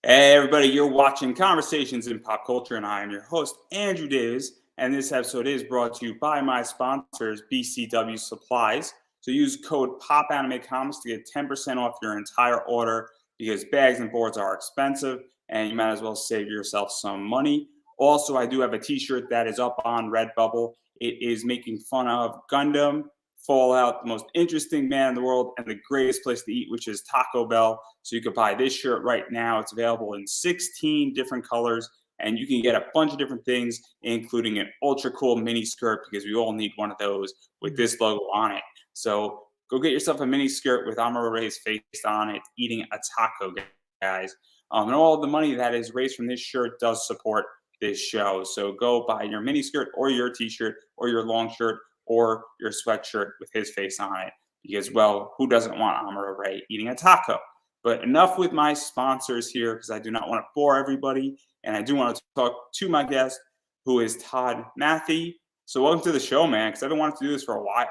Hey, everybody, you're watching Conversations in Pop Culture, and I am your host, Andrew Davis. And this episode is brought to you by my sponsors, BCW Supplies. So use code POPANIMECOMICS to get 10% off your entire order because bags and boards are expensive, and you might as well save yourself some money. Also, I do have a t shirt that is up on Redbubble. It is making fun of Gundam, Fallout, the most interesting man in the world, and the greatest place to eat, which is Taco Bell. So you can buy this shirt right now. It's available in 16 different colors, and you can get a bunch of different things, including an ultra cool mini skirt, because we all need one of those with this logo on it. So go get yourself a mini skirt with Amara Ray's face on it, eating a taco, guys. And all the money that is raised from this shirt does support this show. So go buy your mini skirt or your t-shirt or your long shirt or your sweatshirt with his face on it. Because, well, who doesn't want Amara Ray eating a taco? But enough with my sponsors here, because I do not want to bore everybody. And I do want to talk to my guest, who is Todd Matthey. So welcome to the show, man, because I've been wanting to do this for a while.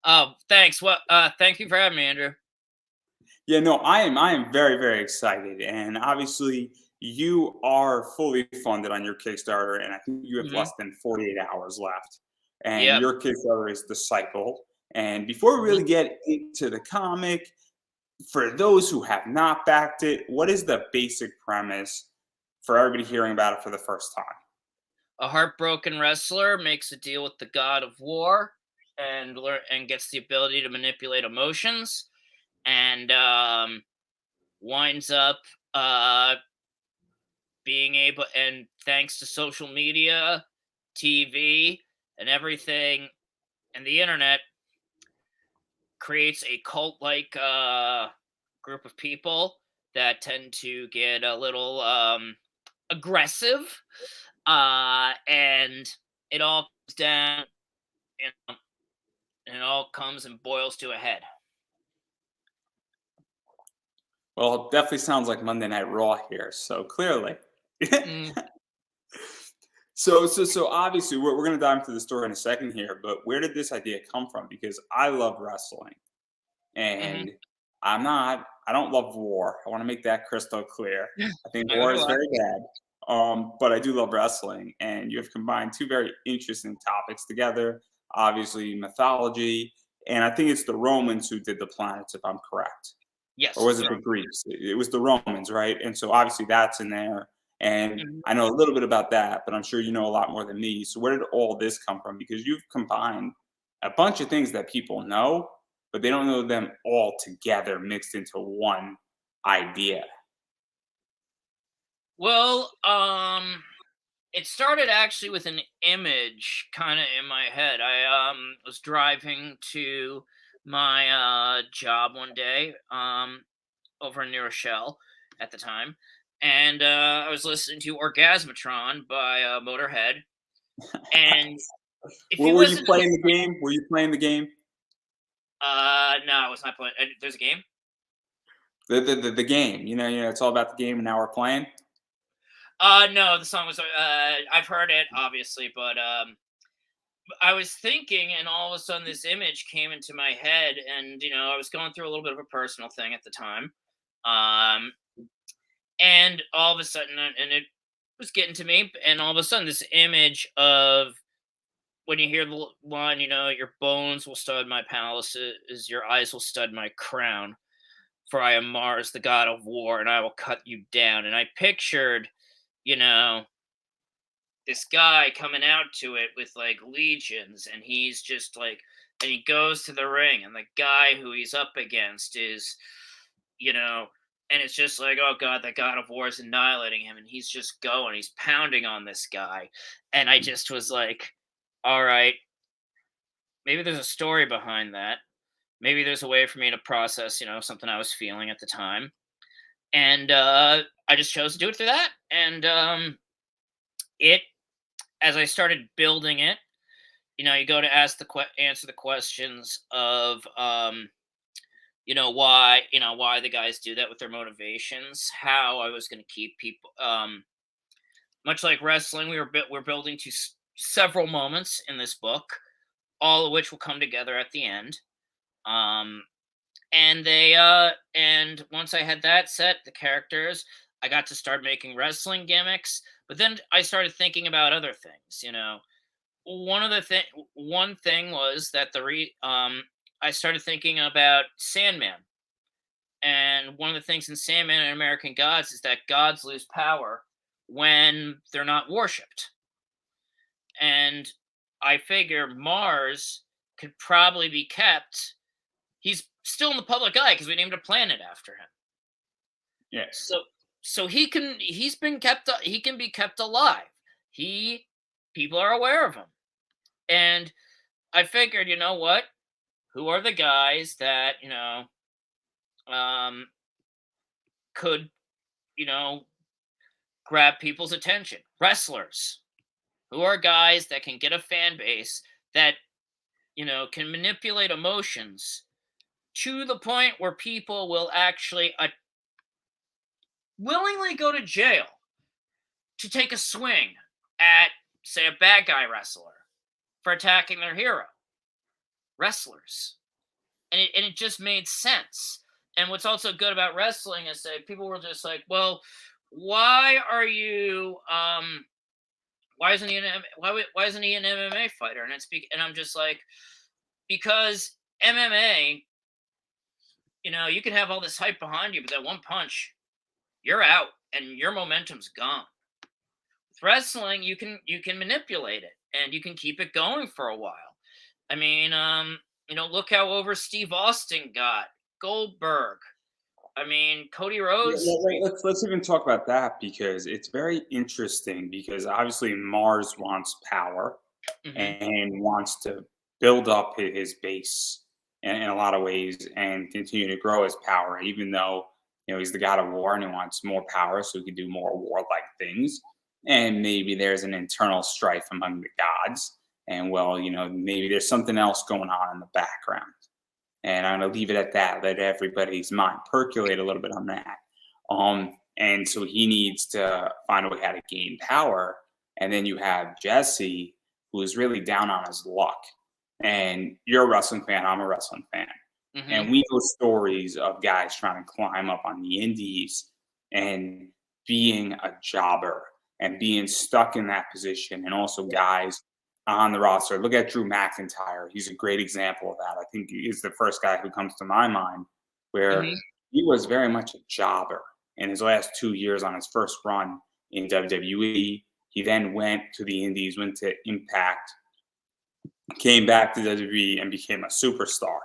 Oh, thanks. Well, thank you for having me, Andrew. Yeah, no, I am very, very excited. And obviously, you are fully funded on your Kickstarter, and I think you have less than 48 hours left. And Yep. your Kickstarter is The Cycle. And before we really get into the comic, for those who have not backed it, what is the basic premise for everybody hearing about it for the first time? A heartbroken wrestler makes a deal with the god of war and gets the ability to manipulate emotions, and winds up being able, and thanks to social media, TV, and everything, and the internet, creates a cult-like group of people that tend to get a little aggressive, and it all comes down, you know, and it all comes and boils to a head. Well, it definitely sounds like Monday Night Raw here. So clearly. Mm, So obviously we're gonna dive into the story in a second here, but where did this idea come from? Because I love wrestling, hmm and I don't love war. I want to make that crystal clear. I think Neither war do is I. very bad. But I do love wrestling, and you have combined two very interesting topics together. Obviously, mythology, and I think it's the Romans who did the planets, if I'm correct, or Yes, was it's it the wrong. Greeks? It was the Romans, right? And so obviously that's in there. And Mhm. I know a little bit about that, but I'm sure you know a lot more than me. So where did all this come from? Because you've combined a bunch of things that people know, but they don't know them all together mixed into one idea. Well, it started actually with an image kind of in my head. I was driving to my job one day over in New Rochelle at the time, and I was listening to Orgasmatron by Motorhead. And if Well, you were you listen to playing the game? Were you playing the game? no, I was not playing. There's a game. The game. It's all about the game, and now we're playing. No, the song was. I've heard it obviously, but I was thinking, and all of a sudden, this image came into my head, and I was going through a little bit of a personal thing at the time, um, and all of a sudden, and it was getting to me, and all of a sudden, this image of when you hear the line, your bones will stud my palaces, your eyes will stud my crown. For I am Mars, the god of war, and I will cut you down. And I pictured, you know, this guy coming out to it with like legions, and he's just like, and he goes to the ring, and the guy who he's up against is, you know, and it's just like, oh god, the god of war is annihilating him, and he's just going, he's pounding on this guy. And I just was like, all right, maybe there's a story behind that. Maybe there's a way for me to process, something I was feeling at the time. And I just chose to do it through that. And it, as I started building it, you go to answer the questions of, why the guys do that with their motivations, how I was going to keep people, much like wrestling, we're building to several moments in this book, all of which will come together at the end. And once I had that set, the characters, I got to start making wrestling gimmicks, but then I started thinking about other things. One thing was that I started thinking about Sandman, and one of the things in Sandman and American Gods is that gods lose power when they're not worshipped. And I figure Mars could probably be kept. He's still in the public eye because we named a planet after him. Yes. So he can be kept alive. People are aware of him. And I figured, you know what? Who are the guys that, could, grab people's attention? Wrestlers. Who are guys that can get a fan base that, can manipulate emotions to the point where people will actually willingly go to jail to take a swing at, say, a bad guy wrestler for attacking their hero. Wrestlers. And it just made sense. And what's also good about wrestling is that people were just like, well, why isn't he an MMA fighter? And I'm just like, because MMA, you can have all this hype behind you, but that one punch, you're out and your momentum's gone. With wrestling, you can manipulate it and you can keep it going for a while. I mean, look how over Steve Austin got. Goldberg. I mean, Cody Rhodes. Let's even talk about that, because it's very interesting, because obviously Mars wants power and wants to build up his base in a lot of ways and continue to grow his power, even though he's the god of war and he wants more power so he can do more warlike things. And maybe there's an internal strife among the gods, and maybe there's something else going on in the background. And I'm going to leave it at that. Let everybody's mind percolate a little bit on that. And so he needs to find a way how to gain power. And then you have Jesse, who is really down on his luck. And you're a wrestling fan. I'm a wrestling fan. And we know stories of guys trying to climb up on the indies and being a jobber and being stuck in that position. And also guys on the roster. Look at Drew McIntyre. He's a great example of that. I think he's the first guy who comes to my mind, where he was very much a jobber in his last 2 years on his first run in WWE. He then went to the Indies, went to Impact, came back to WWE, and became a superstar.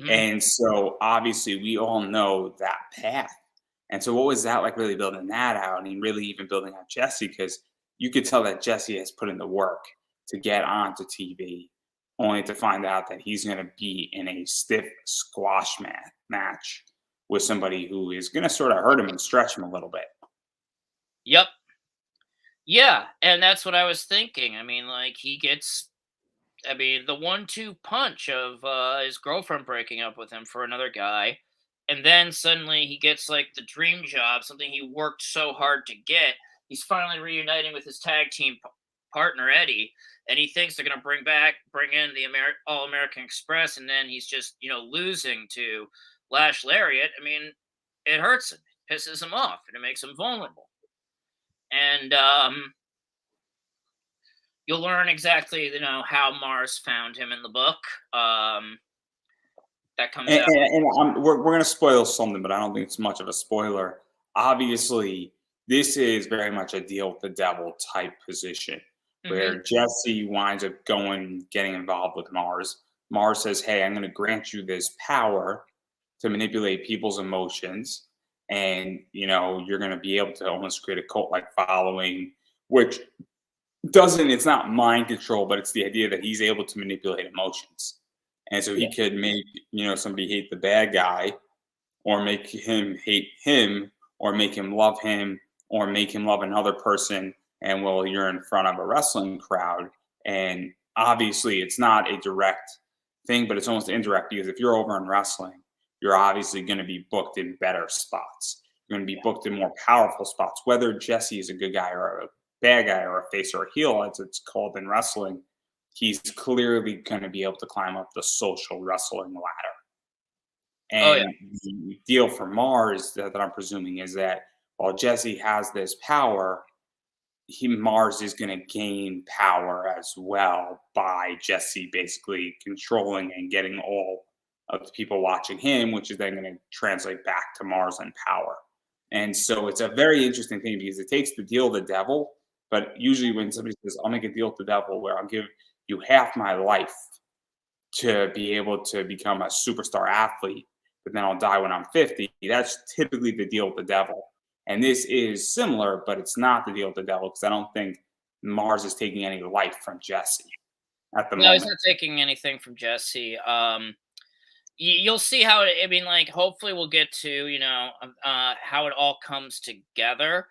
And so obviously we all know that path. And so what was that like, really building that out and really even building out Jesse? Because you could tell that Jesse has put in the work to get onto TV, only to find out that he's going to be in a stiff squash match with somebody who is going to sort of hurt him and stretch him a little bit. Yep. Yeah, and that's what I was thinking. I mean, like, the 1-2 punch of his girlfriend breaking up with him for another guy, and then suddenly he gets, like, the dream job, something he worked so hard to get. He's finally reuniting with his tag team partner, Eddie, and he thinks they're going to bring in the All-American Express, and then he's just, losing to Lash Lariat. I mean, it hurts him, it pisses him off, and it makes him vulnerable. And you'll learn exactly, how Mars found him in the book. That comes out. And we're going to spoil something, but I don't think it's much of a spoiler. Obviously, this is very much a deal with the devil type position, where Jesse winds up getting involved with Mars. Mars says, hey, I'm going to grant you this power to manipulate people's emotions. And, you're going to be able to almost create a cult-like following, which it's not mind control, but it's the idea that he's able to manipulate emotions. And so he could make, somebody hate the bad guy, or make him hate him, or make him love him, or make him love another person. And you're in front of a wrestling crowd. And obviously it's not a direct thing, but it's almost indirect, because if you're over in wrestling, you're obviously going to be booked in better spots. You're going to be booked in more powerful spots, whether Jesse is a good guy or a bad guy or a face or a heel, as it's called in wrestling. He's clearly going to be able to climb up the social wrestling ladder. And the deal for Mars that I'm presuming is that while Jesse has this power, Mars is going to gain power as well by Jesse basically controlling and getting all of the people watching him, which is then going to translate back to Mars and power. And so it's a very interesting thing because it takes the deal with the devil. But usually when somebody says, I'll make a deal with the devil where I'll give you half my life to be able to become a superstar athlete, but then I'll die when I'm 50, that's typically the deal with the devil. And this is similar, but it's not the deal with the devil because I don't think Mars is taking any life from Jesse at the No, moment. he's not taking anything from Jesse. You'll see how I mean, like, hopefully we'll get to how it all comes together,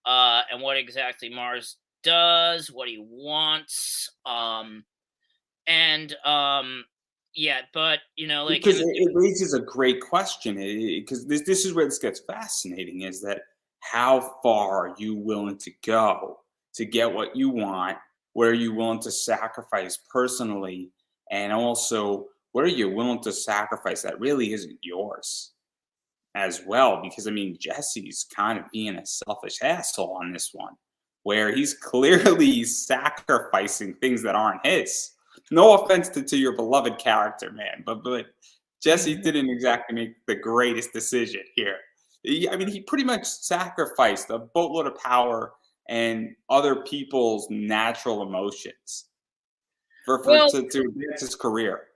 and what exactly Mars does, what he wants, yeah, but like Because it raises a great question. Because this is where this gets fascinating: is that how far are you willing to go to get what you want? Where are you willing to sacrifice personally, and also what are you willing to sacrifice that really isn't yours as well? Because I mean, Jesse's kind of being a selfish asshole on this one, where he's clearly sacrificing things that aren't his. No offense to your beloved character, man, but Jesse didn't exactly make the greatest decision here. I mean, he pretty much sacrificed a boatload of power and other people's natural emotions well, to advance his career.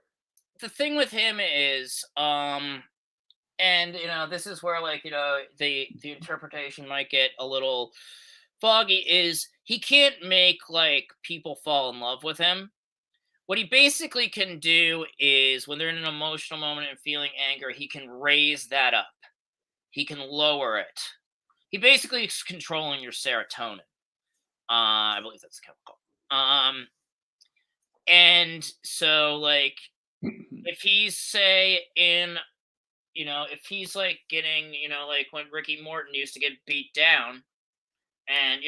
the thing with him is, and this is where, like, the interpretation might get a little foggy, is he can't make like people fall in love with him. What he basically can do is when they're in an emotional moment and feeling anger, he can raise that up. He can lower it. He basically is controlling your serotonin. I believe that's the chemical. And so, like, if he's if he's like getting, like when Ricky Morton used to get beat down, and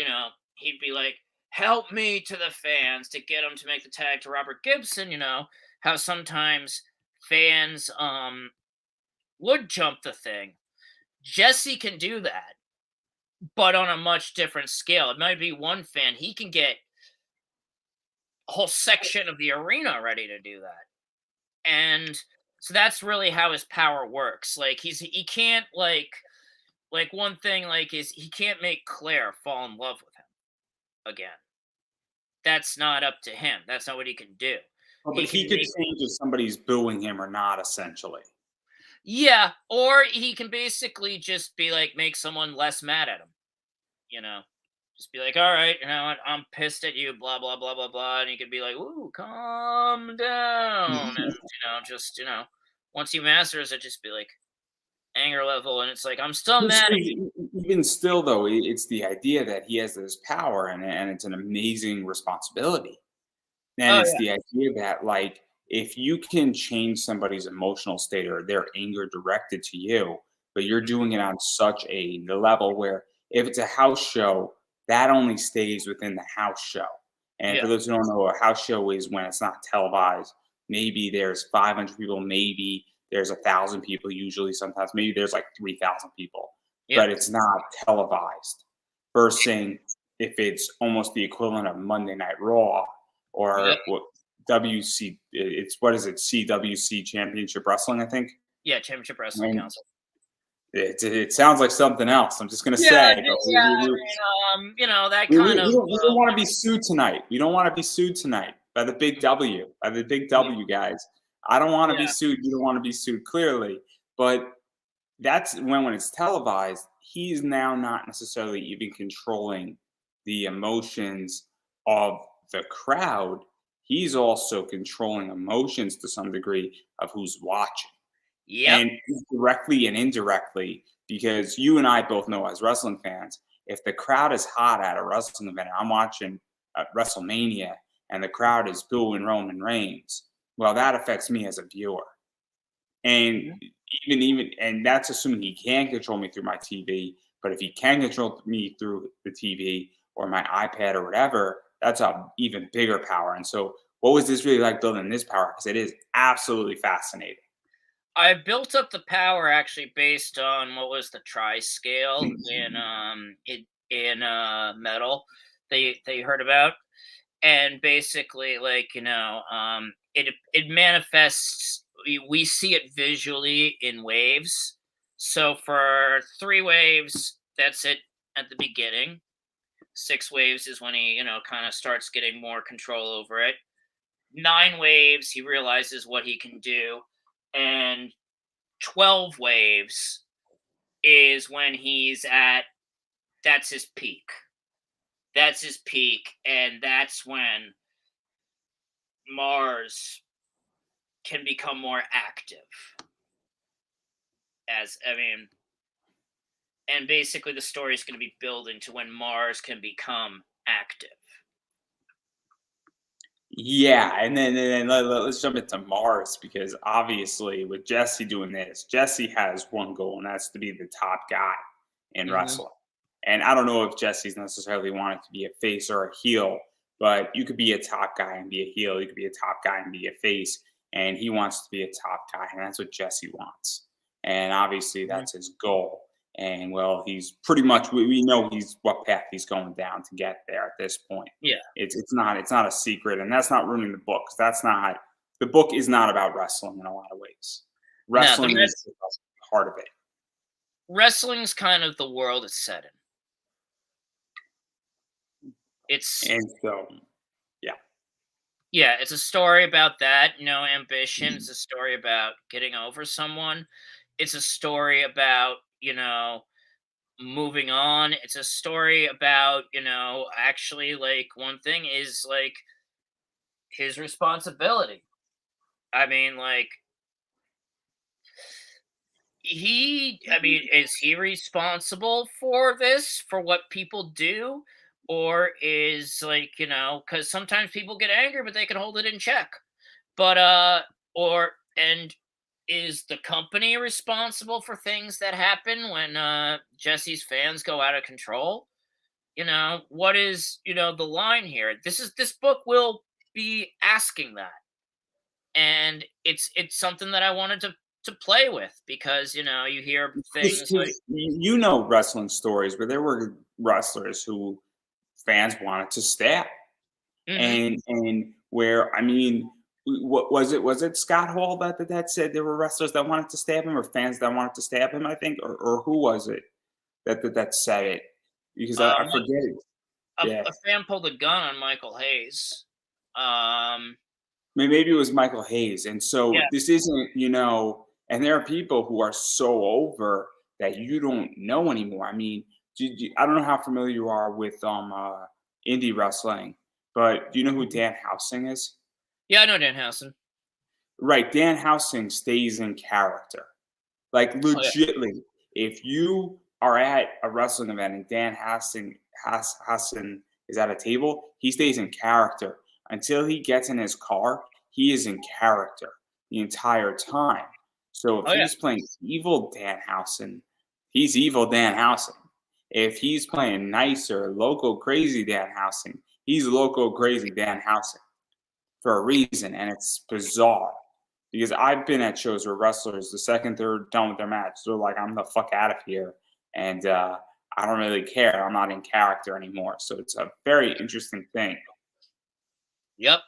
he'd be like, help me to the fans to get him to make the tag to Robert Gibson. How sometimes fans would jump the thing. Jesse can do that, but on a much different scale. It might be one fan, he can get a whole section of the arena ready to do that. And so that's really how his power works. Like he can't like one thing like is he can't make Claire fall in love with him again. That's not up to him. That's not what he can do. Oh, but he could change if somebody's booing him or not, essentially. Yeah, or he can basically just be like, make someone less mad at him. Just be like, all right, I'm pissed at you, blah blah blah blah blah, and he could be like, ooh, calm down, and just once he masters it, just be like anger level, and it's like I'm still mad at you. Even still, though, it's the idea that he has this power and it's an amazing responsibility. And Oh it's yeah, the idea that, like, if you can change somebody's emotional state or their anger directed to you, but you're doing it on such a level where if it's a house show, that only stays within the house show. And yeah, for those who don't know, what a house show is when it's not televised. Maybe there's 500 people, maybe there's 1,000 people, usually sometimes, maybe there's like 3,000 people, yeah, but it's not televised. First thing, if it's almost the equivalent of Monday Night Raw yeah, or what it's what is it, CWC Championship Wrestling, I think. yeah. Championship I Wrestling mean, Council. it sounds like something else. I'm just gonna Yeah, say, but yeah. I mean, that we kind of. don't want to be sued tonight. We don't want to be sued tonight by the big W, by the big W guys. I don't want to be Yeah, sued. You don't want to be sued, clearly. But that's when it's televised, he's now not necessarily even controlling the emotions of the crowd. He's also controlling emotions to some degree of who's watching. yep, And directly and indirectly, because you and I both know as wrestling fans, if the crowd is hot at a wrestling event, I'm watching WrestleMania and the crowd is booing Roman Reigns, well, that affects me as a viewer. And and that's assuming he can control me through my TV. But if he can control me through the TV or my iPad or whatever, that's a even bigger power. And so, what was this really like building this power? Because it is absolutely fascinating. I built up the power actually based on what was the tri scale in metal they heard about, and basically like it manifests. We see it visually in waves. So for 3 waves, that's it at the beginning. 6 waves is when he kind of starts getting more control over it. 9 waves, he realizes what he can do, and 12 waves is when he's at that's his peak. That's his peak, and that's when Mars can become more active. And basically the story is going to be building to when Mars can become active. Yeah, and then let's jump into Mars, because obviously with Jesse doing this, Jesse has one goal, and that's to be the top guy in Mhm. wrestling. And I don't know if Jesse's necessarily wanted to be a face or a heel, but you could be a top guy and be a heel. You could be a top guy and be a face. And he wants to be a top guy, and that's what Jesse wants. And obviously Mhm. that's his goal. And well, he's pretty much we know he's what path he's going down to get there at this point. Yeah. It's not a secret, and that's not ruining the book. 'Cause that's not the book is not about wrestling in a lot of ways. No, Wrestling is a part of it. wrestling's kind of the world it's set in. It's And so, yeah. Yeah, it's a story about that, ambition. It's a story about getting over someone. It's a story about, moving on. It's a story about, actually like one thing is like his responsibility. I mean, like is he responsible for this, for what people do? Or is like, because sometimes people get angry, but they can hold it in check. But or and is the company responsible for things that happen when Jesse's fans go out of control? What is, the line here? This book will be asking that. And it's something that I wanted to play with, because, you hear things like You know wrestling stories where there were wrestlers who fans wanted to stab, mhm. and where I mean, what was it? Was it Scott Hall that said there were wrestlers that wanted to stab him, or fans that wanted to stab him? I think, or who was it that said it? Because I Mike, forget it. Yeah, a fan pulled a gun on Michael Hayes. Um, maybe it was Michael Hayes. And yeah. so this isn't, and there are people who are so over that you don't know anymore. I mean, I don't know how familiar you are with indie wrestling, but do you know who Mhm. Dan Housing is? Yeah, I know Danhausen. Right, Dan Housing stays in character. Like Oh yeah. legitly, if you are at a wrestling event and Dan Hassan is at a table, he stays in character until he gets in his car. He is in character the entire time. So if Oh yeah. he's playing evil Dan Housen, he's evil Dan Housen. If he's playing nicer, local crazy Dan Housen, he's local crazy Dan Housen for a reason, and it's bizarre. Because I've been at shows where wrestlers, the second they're done with their match, they're like, "I'm the fuck out of here," and I don't really care. I'm not in character anymore. So it's a very interesting thing. Yep.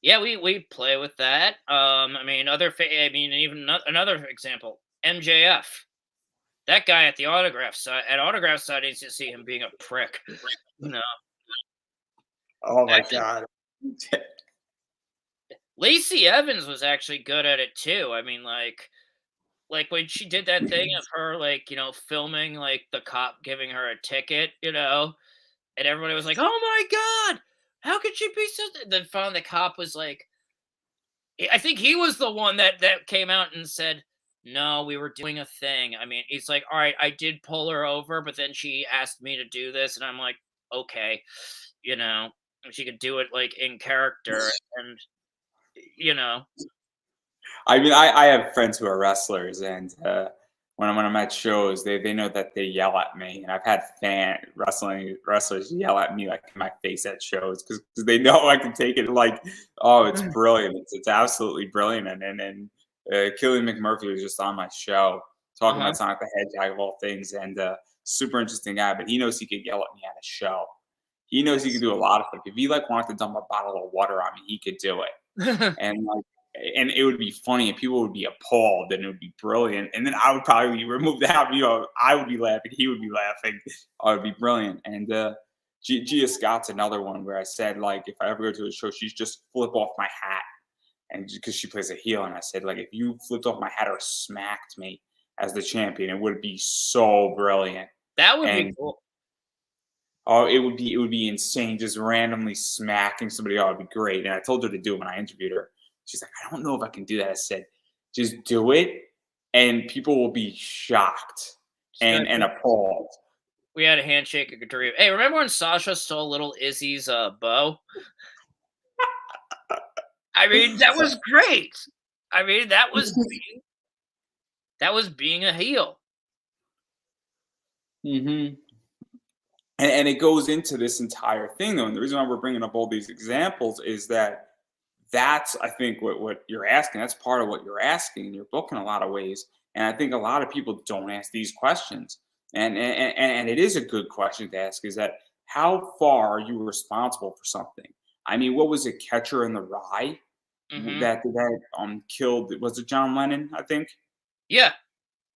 Yeah, we play with that. Even another example, MJF. That guy at the autograph side, I to see him being a prick. You know, Oh my actually, god. Lacey Evans was actually good at it too. I mean, like when she did that thing of her, like, filming like the cop giving her a ticket, and everybody was like, "Oh my god, how could she be so?" Then found the cop was like, I think he was the one that came out and said, "No, we were doing a thing." I mean, he's like, "All right, I did pull her over, but then she asked me to do this," and I'm like, "Okay, you know, if she could do it like in character, and you know, I mean, I have friends who are wrestlers, and when I'm at shows, they know that they yell at me, and I've had wrestlers yell at me like in my face at shows because they know I can take it. Like, oh, it's brilliant! It's absolutely brilliant, and Killian McMurphy was just on my show talking Uh-huh. about Sonic the Hedgehog of all things, and super interesting guy. But he knows he could yell at me at a show. He knows he could do a lot of things. If he like wanted to dump a bottle of water on me, he could do it. And like, and it would be funny, and people would be appalled, and it would be brilliant. And then I would probably be removed out. I would be laughing, he would be laughing. Oh, it would be brilliant. And Gia Scott's another one where I said, like, if I ever go to a show, she's just flip off my hat, and because she plays a heel, and I said, like, if you flipped off my hat or smacked me as the champion, it would be so brilliant. That would be And cool. oh, it would be insane, just randomly smacking somebody. Oh, it'd be great. And I told her to do it when I interviewed her. She's like, I don't know if I can do that. I said, just do it, and people will be shocked and appalled. We had a handshake at Dream. Hey, remember when Sasha stole little Izzy's bow? I mean, that was great. I mean, that was being a heel. Mm-hmm. And it goes into this entire thing, though. And the reason why we're bringing up all these examples is that's, I think, what you're asking. That's part of what you're asking in your book in a lot of ways. And I think a lot of people don't ask these questions. And it is a good question to ask, is that how far are you responsible for something? I mean, what was it, Catcher in the Rye Mhm. that killed, was it John Lennon, I think? Yeah.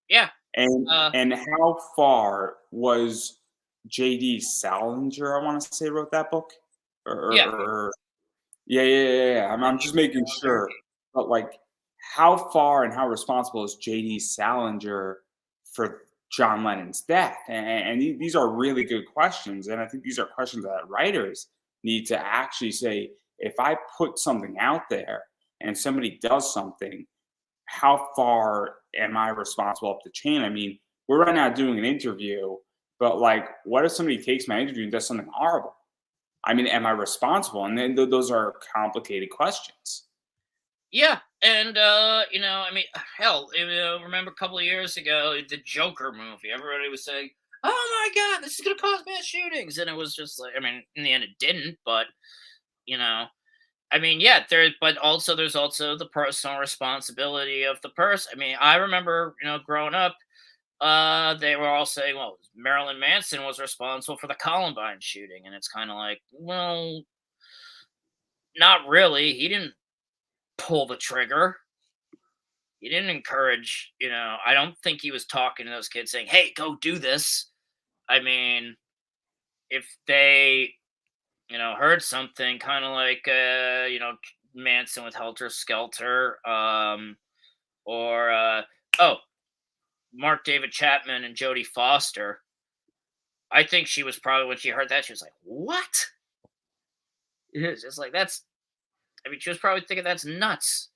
Yeah. And how far was J.D. Salinger, I want to say, wrote that book? Yeah. Yeah. I'm just making sure. But like, how far and how responsible is J.D. Salinger for John Lennon's death? And these are really good questions. And I think these are questions that writers need to actually say, if I put something out there and somebody does something, how far am I responsible up the chain? I mean, we're right now doing an interview, but like, what if somebody takes my interview and does something horrible? I mean, am I responsible? And then those are complicated questions. Yeah. And I mean, hell, remember a couple of years ago, the Joker movie, everybody was saying, oh my God, this is going to cause mass shootings. And it was just like, I mean, in the end, it didn't, but, I mean, yeah, but also there's also the personal responsibility of the person. I mean, I remember, growing up, they were all saying, well, Marilyn Manson was responsible for the Columbine shooting. And it's kind of like, well, not really. He didn't pull the trigger. He didn't encourage, I don't think he was talking to those kids saying, hey, go do this. I mean, if they, heard something kind of like, Manson with Helter Skelter, or, Mark David Chapman and Jodie Foster. I think she was probably, when she heard that, she was like, what? It's just like, she was probably thinking that's nuts.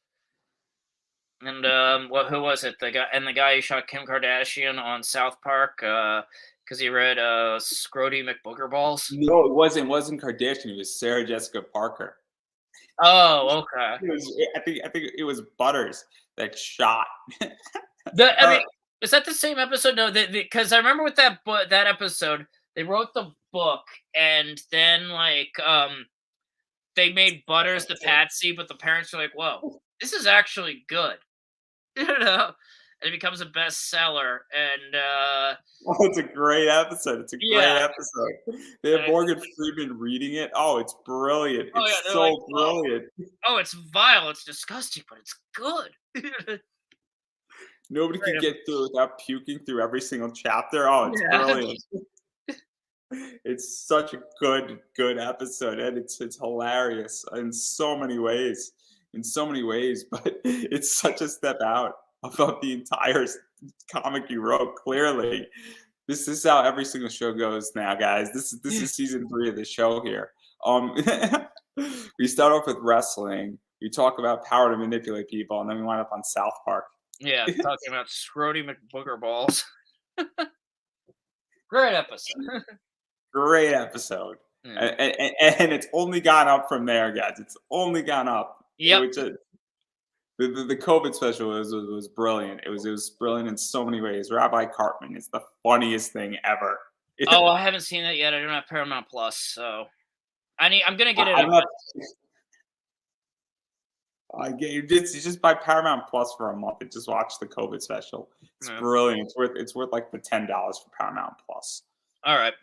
And who was it? The guy who shot Kim Kardashian on South Park because he read Scrody McBoogerballs. No, it wasn't Kardashian. It was Sarah Jessica Parker. Oh, okay. I think it was Butters that shot. I mean, is that the same episode? No, because I remember with that episode, they wrote the book, and then they made Butters the patsy, but the parents were like, "Whoa, this is actually good," and it becomes a bestseller. And oh, it's a great episode. It's a great episode. They have Morgan Freeman reading it. Oh, it's brilliant. Oh, it's so like, brilliant. Oh, it's vile. It's disgusting, but it's good. Nobody can get through without puking through every single chapter. Oh, it's brilliant. It's such a good episode, and it's hilarious in so many ways. But it's such a step out about the entire comic you wrote. Clearly, this is how every single show goes now, guys. This is season 3 of the show here. We start off with wrestling. We talk about power to manipulate people, and then we wind up on South Park. Yeah, talking about Scrody McBoogerballs. Great episode. Great episode. Yeah. And it's only gone up from there, guys. It's only gone up. Yep. The COVID special was brilliant. It was brilliant in so many ways. Rabbi Cartman is the funniest thing ever. Oh, I haven't seen that yet. I don't have Paramount Plus, so I'm gonna get it. I get you just buy Paramount Plus for a month and just watch the COVID special. It's Yeah. brilliant. It's worth like the $10 for Paramount Plus. All right.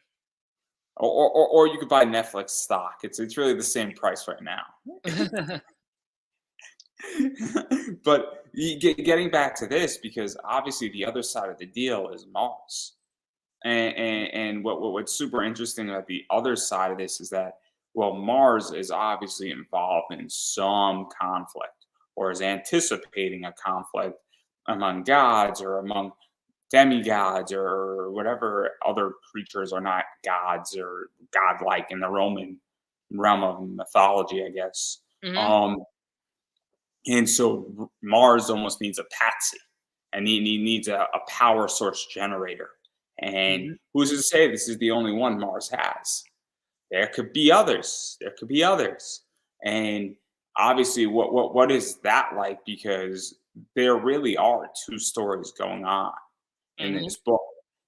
Or you could buy Netflix stock. It's really the same price right now. But getting back to this, because obviously the other side of the deal is Mars. And what's super interesting about the other side of this is that, well, Mars is obviously involved in some conflict, or is anticipating a conflict among gods or among demigods or whatever other creatures are not gods or godlike in the Roman realm of mythology, I guess. Hmm. Um, and so Mars almost needs a patsy, and he needs a power source generator. And Hmm. who's to say this is the only one Mars has? There could be others. There could be others. And obviously, what is that like? Because there really are two stories going on in Hmm. this book.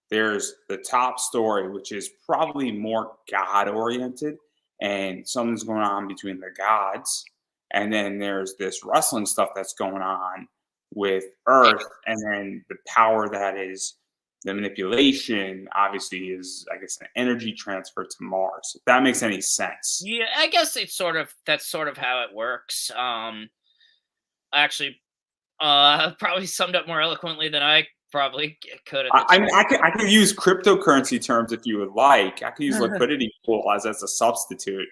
There's the top story, which is probably more God oriented, and something's going on between the gods. And then there's this wrestling stuff that's going on with Earth, and then the power that is the manipulation, obviously, is, I guess, an energy transfer to Mars. If that makes any sense. Yeah, I guess that's sort of how it works. Actually, probably summed up more eloquently than I probably could at the I mean, I could use cryptocurrency terms if you would like. I could use liquidity pool as a substitute.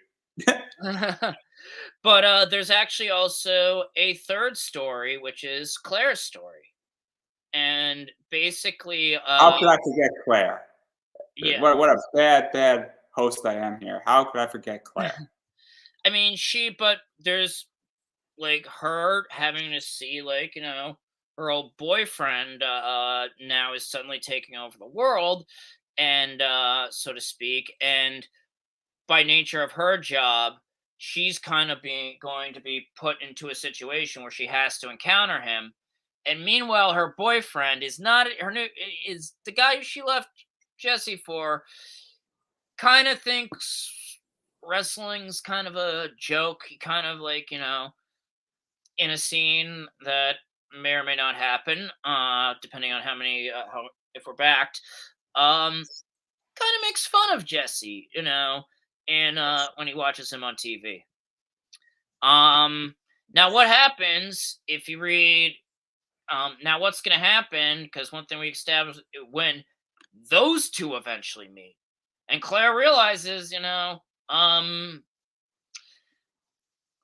time. But there's actually also a third story, which is Claire's story, and basically, How could I forget Claire? yeah. What a bad host I am here. How could I forget Claire? I mean, but there's like her having to see, like, her old boyfriend now is suddenly taking over the world, and so to speak, and by nature of her job, she's kind of being going to be put into a situation where she has to encounter him. And meanwhile, her boyfriend is not her new is the guy she left Jesse for. Kind of thinks wrestling's kind of a joke. He kind of, like, in a scene that may or may not happen, depending on how if we're backed. Kind of makes fun of Jesse, and when he watches him on TV. Now what happens if you read? Now what's going to happen? Because one thing we established, when those two eventually meet, and Claire realizes,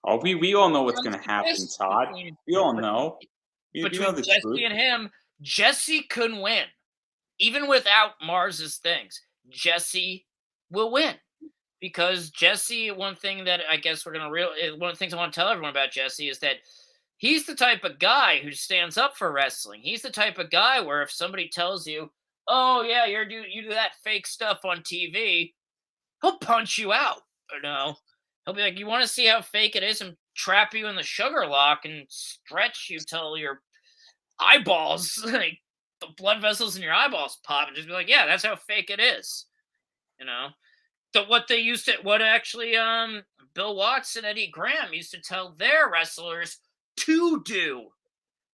Oh, we all know what's comes going to to happen, this Todd. We all bet- know. We know between the truth. Jesse and him, Jesse couldn't win, even without Mars's things. Jesse will win. Because Jesse, one thing that I guess one of the things I want to tell everyone about Jesse is that he's the type of guy who stands up for wrestling. He's the type of guy where if somebody tells you, "Oh yeah, you do that fake stuff on TV," he'll punch you out. He'll be like, "You want to see how fake it is?" and trap you in the sugar lock and stretch you till your eyeballs, like the blood vessels in your eyeballs pop, and just be like, "Yeah, that's how fake it is." You know what actually Bill Watts and Eddie Graham used to tell their wrestlers to do.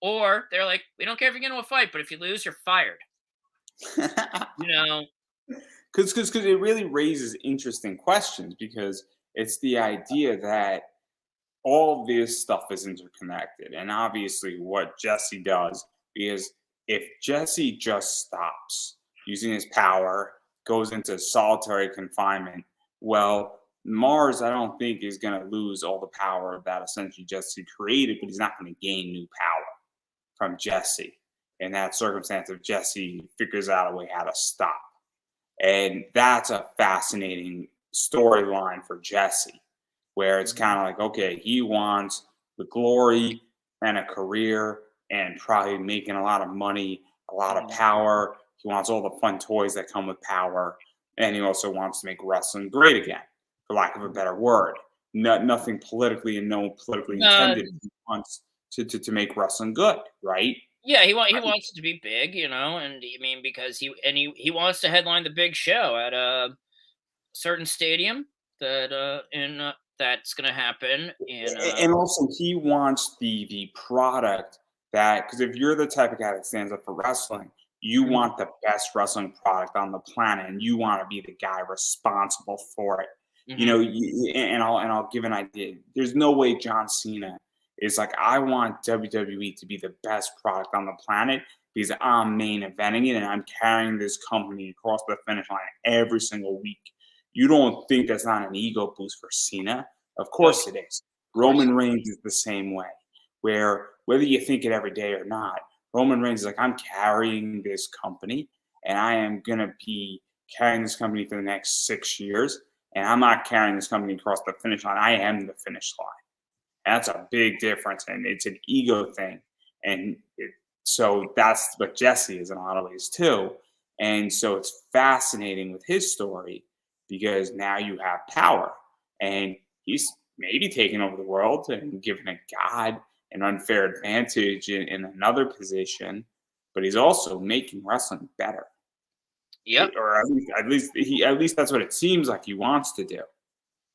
Or they're like, "We don't care if you get into a fight, but if you lose, you're fired." You know? Because it really raises interesting questions, because it's the idea that all this stuff is interconnected, and obviously what Jesse does, because if Jesse just stops using his power, goes into solitary confinement, well, Mars, I don't think, is going to lose all the power that essentially Jesse created, but he's not going to gain new power from Jesse in that circumstance if Jesse figures out a way how to stop. And that's a fascinating storyline for Jesse, where it's Mhm. kind of like, okay, he wants the glory and a career and probably making a lot of money, a lot of Mhm. power. He wants all the fun toys that come with power. And he also wants to make wrestling great again, for lack of a better word. Nothing politically and no politically Uh, intended. He wants to make wrestling good, right? yeah, he wants it to be big, and I mean because he wants to headline the big show at a certain stadium that in that's gonna happen in And also he wants the product that, because if you're the type of guy that stands up for wrestling, you Mhm. want the best wrestling product on the planet, and you want to be the guy responsible for it. You Mhm. know, and I'll give an idea. There's no way John Cena is like, I want WWE to be the best product on the planet because I'm main eventing it and I'm carrying this company across the finish line every single week. You don't think that's not an ego boost for Cena? Of Oh, course it is. of course. Roman Reigns is the same way, where whether you think it every day or not, Roman Reigns is like, I'm carrying this company and I am going to be carrying this company for the next 6 years. And I'm not carrying this company across the finish line. I am the finish line. And that's a big difference. And it's an ego thing. And so that's what Jesse is in a lot of ways too. And so it's fascinating with his story because now you have power and he's maybe taking over the world and giving a god an unfair advantage in another position, but he's also making wrestling better. Yep. Or at least that's what it seems like he wants to do.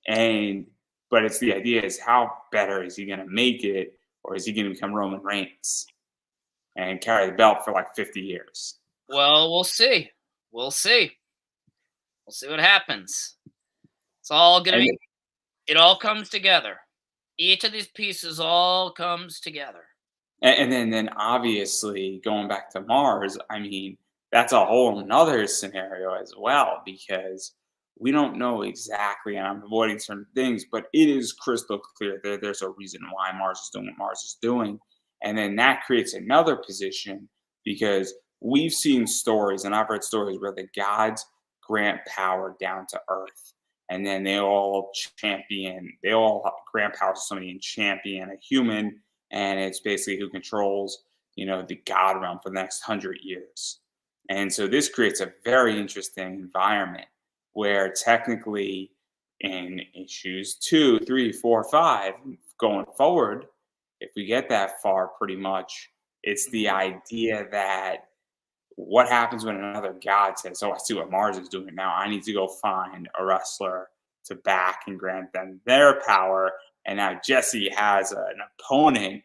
And but it's the idea is how better is he going to make it, or is he going to become Roman Reigns and carry the belt for like 50 years? Well, we'll see. We'll see. We'll see what happens. It's all gonna And be. It all comes together. Each of these pieces all comes together. and then obviously going back to Mars, I mean, that's a whole another scenario as well because we don't know exactly, and I'm avoiding certain things, but it is crystal clear there's a reason why Mars is doing what Mars is doing. And then that creates another position because we've seen stories, and I've read stories where the gods grant power down to Earth. And then they all grant power to somebody and champion a human, and it's basically who controls the god realm for the next 100 years. And so this creates a very interesting environment where technically in issues 2, 3, 4, 5 going forward, if we get that far, pretty much it's the idea that what happens when another god says, oh, I see what Mars is doing now, I need to go find a wrestler to back and grant them their power. And now Jesse has an opponent,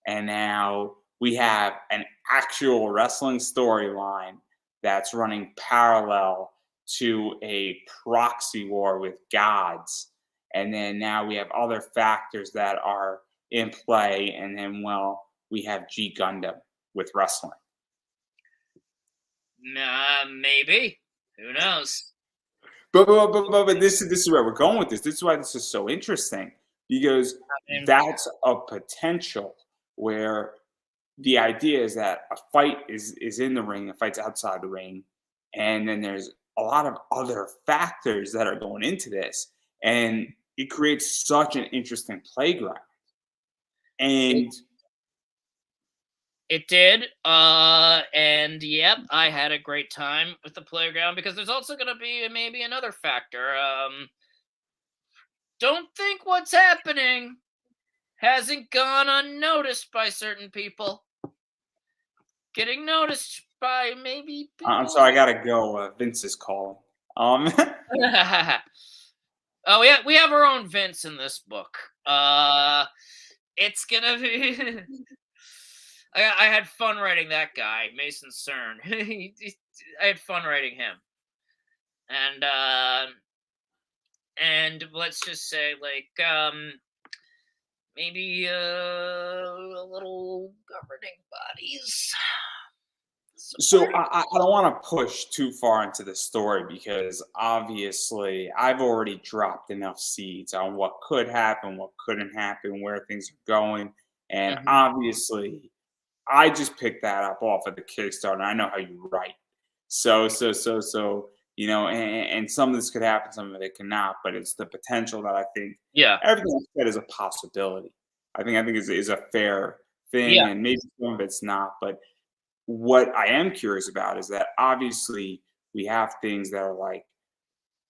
and now we have an actual wrestling storyline that's running parallel to a proxy war with gods. And then now we have other factors that are in play. And then, well, we have G Gundam with wrestling. Maybe. Who knows? But this is where we're going with this. This is why this is so interesting because I mean, that's a potential where the idea is that a fight is in the ring, a fight's outside the ring, and then there's a lot of other factors that are going into this, and it creates such an interesting playground. it, And it did. And yep, I had a great time with the playground because there's also gonna be maybe another factor. Don't think what's happening hasn't gone unnoticed by certain people. Getting noticed by maybe I'm people. sorry, I gotta go. Vince is calling. Um, Oh, we have our own Vince in this book. It's gonna be. I had fun writing that guy, Mason Cern. I had fun writing him, and let's just say like maybe a little governing bodies. So I don't want to push too far into the story because obviously I've already dropped enough seeds on what could happen, what couldn't happen, where things are going, and Mhm. obviously I just picked that up off of the Kickstarter. I know how you write, and some of this could happen, some of it cannot, but it's the potential that I think Yeah, everything I said is a possibility. I think is a fair thing, yeah, and maybe some of it's not, but what I am curious about is that obviously we have things that are like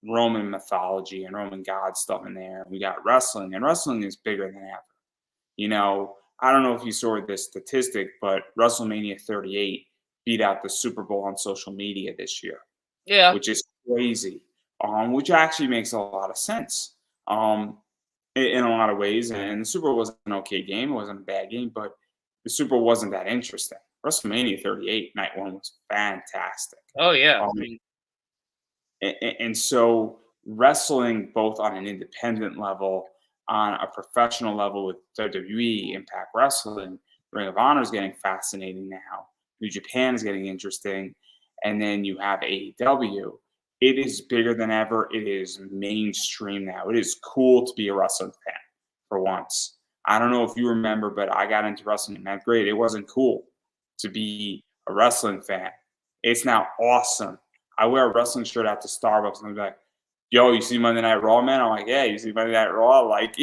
Roman mythology and Roman god stuff in there. We got wrestling, and wrestling is bigger than ever. I don't know if you saw this statistic, but WrestleMania 38 beat out the Super Bowl on social media this year, yeah. which is crazy. Which actually makes a lot of sense. Um, in a lot of ways. And the Super Bowl was an okay game. It wasn't a bad game, but the Super Bowl wasn't that interesting. WrestleMania 38 night one was fantastic. Oh yeah, I Um, mean, and so wrestling both on an independent level, on a professional level with WWE, Impact Wrestling, Ring of Honor is getting fascinating now. New Japan is getting interesting, and then you have AEW. It is bigger than ever. It is mainstream now. It is cool to be a wrestling fan for once. I don't know if you remember, but I got into wrestling in 9th grade. It wasn't cool to be a wrestling fan. It's now awesome. I wear a wrestling shirt out to Starbucks and I'm like, yo, you see Monday Night Raw, man? I'm like, yeah, you see Monday Night Raw? Like,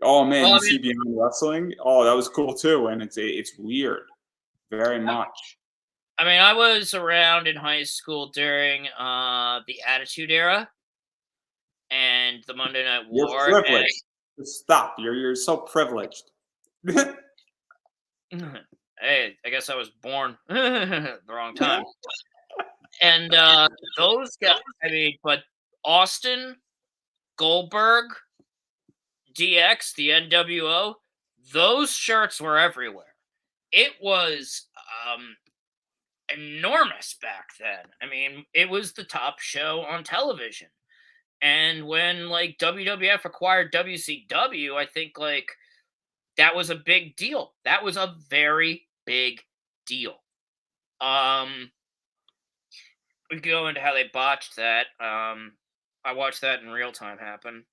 oh man, well, you I mean, see Beyond Wrestling? Oh, that was cool too. And it's weird, very much. I was around in high school during the Attitude Era and the Monday Night You're War, privileged. Just stop. You're so privileged. and hey, I guess I was born the wrong time. And those guys, but Austin, Goldberg, DX, the NWO, those shirts were everywhere. It was enormous back then. It was the top show on television. And when like WWF acquired WCW, I think like that was a big deal. That was a very big deal. We could go into how they botched that. I watched that in real time happen.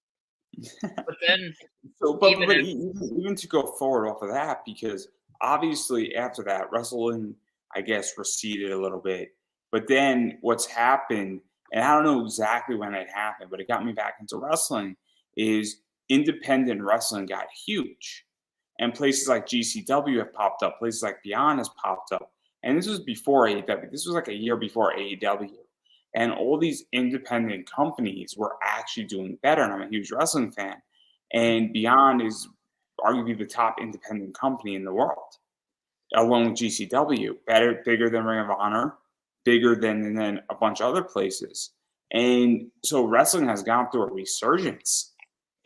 But then So, even but if even to go forward off of that, because obviously after that, wrestling, I guess, receded a little bit. But then what's happened, and I don't know exactly when it happened, but it got me back into wrestling, is independent wrestling got huge. And places like GCW have popped up, places like Beyond has popped up. And this was before AEW. This was like a year before AEW. And all these independent companies were actually doing better. And I'm a huge wrestling fan, and Beyond is arguably the top independent company in the world, along with GCW, better, bigger than Ring of Honor, bigger than a bunch of other places. And so wrestling has gone through a resurgence,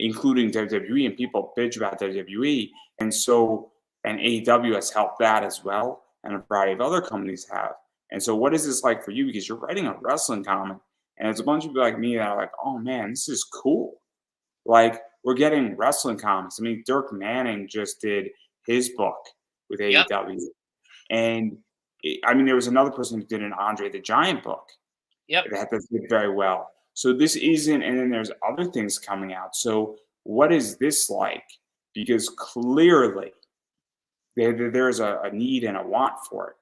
including WWE, and people bitch about WWE. And AEW has helped that as well, and a variety of other companies have. And so, what is this like for you? Because you're writing a wrestling comic, and it's a bunch of people like me that are like, oh man, this is cool. Like, we're getting wrestling comics. I mean, Dirk Manning just did his book with yep, AEW. And there was another person who did an Andre the Giant book yep. that did very well. So this isn't, and then there's other things coming out. So what is this like? Because clearly there's a need and a want for it.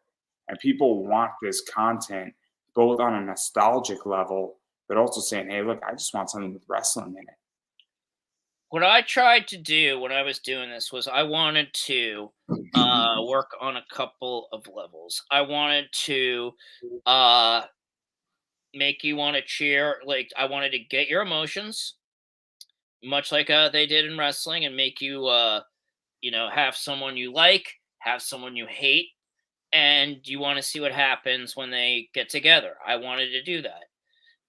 And people want this content both on a nostalgic level, but also saying, hey, look, I just want something with wrestling in it. What I tried to do when I was doing this was I wanted to work on a couple of levels. I wanted to uh, make you want to cheer. Like I wanted to get your emotions, much like they did in wrestling, and make you, have someone you like, have someone you hate, and you want to see what happens when they get together. I wanted to do that.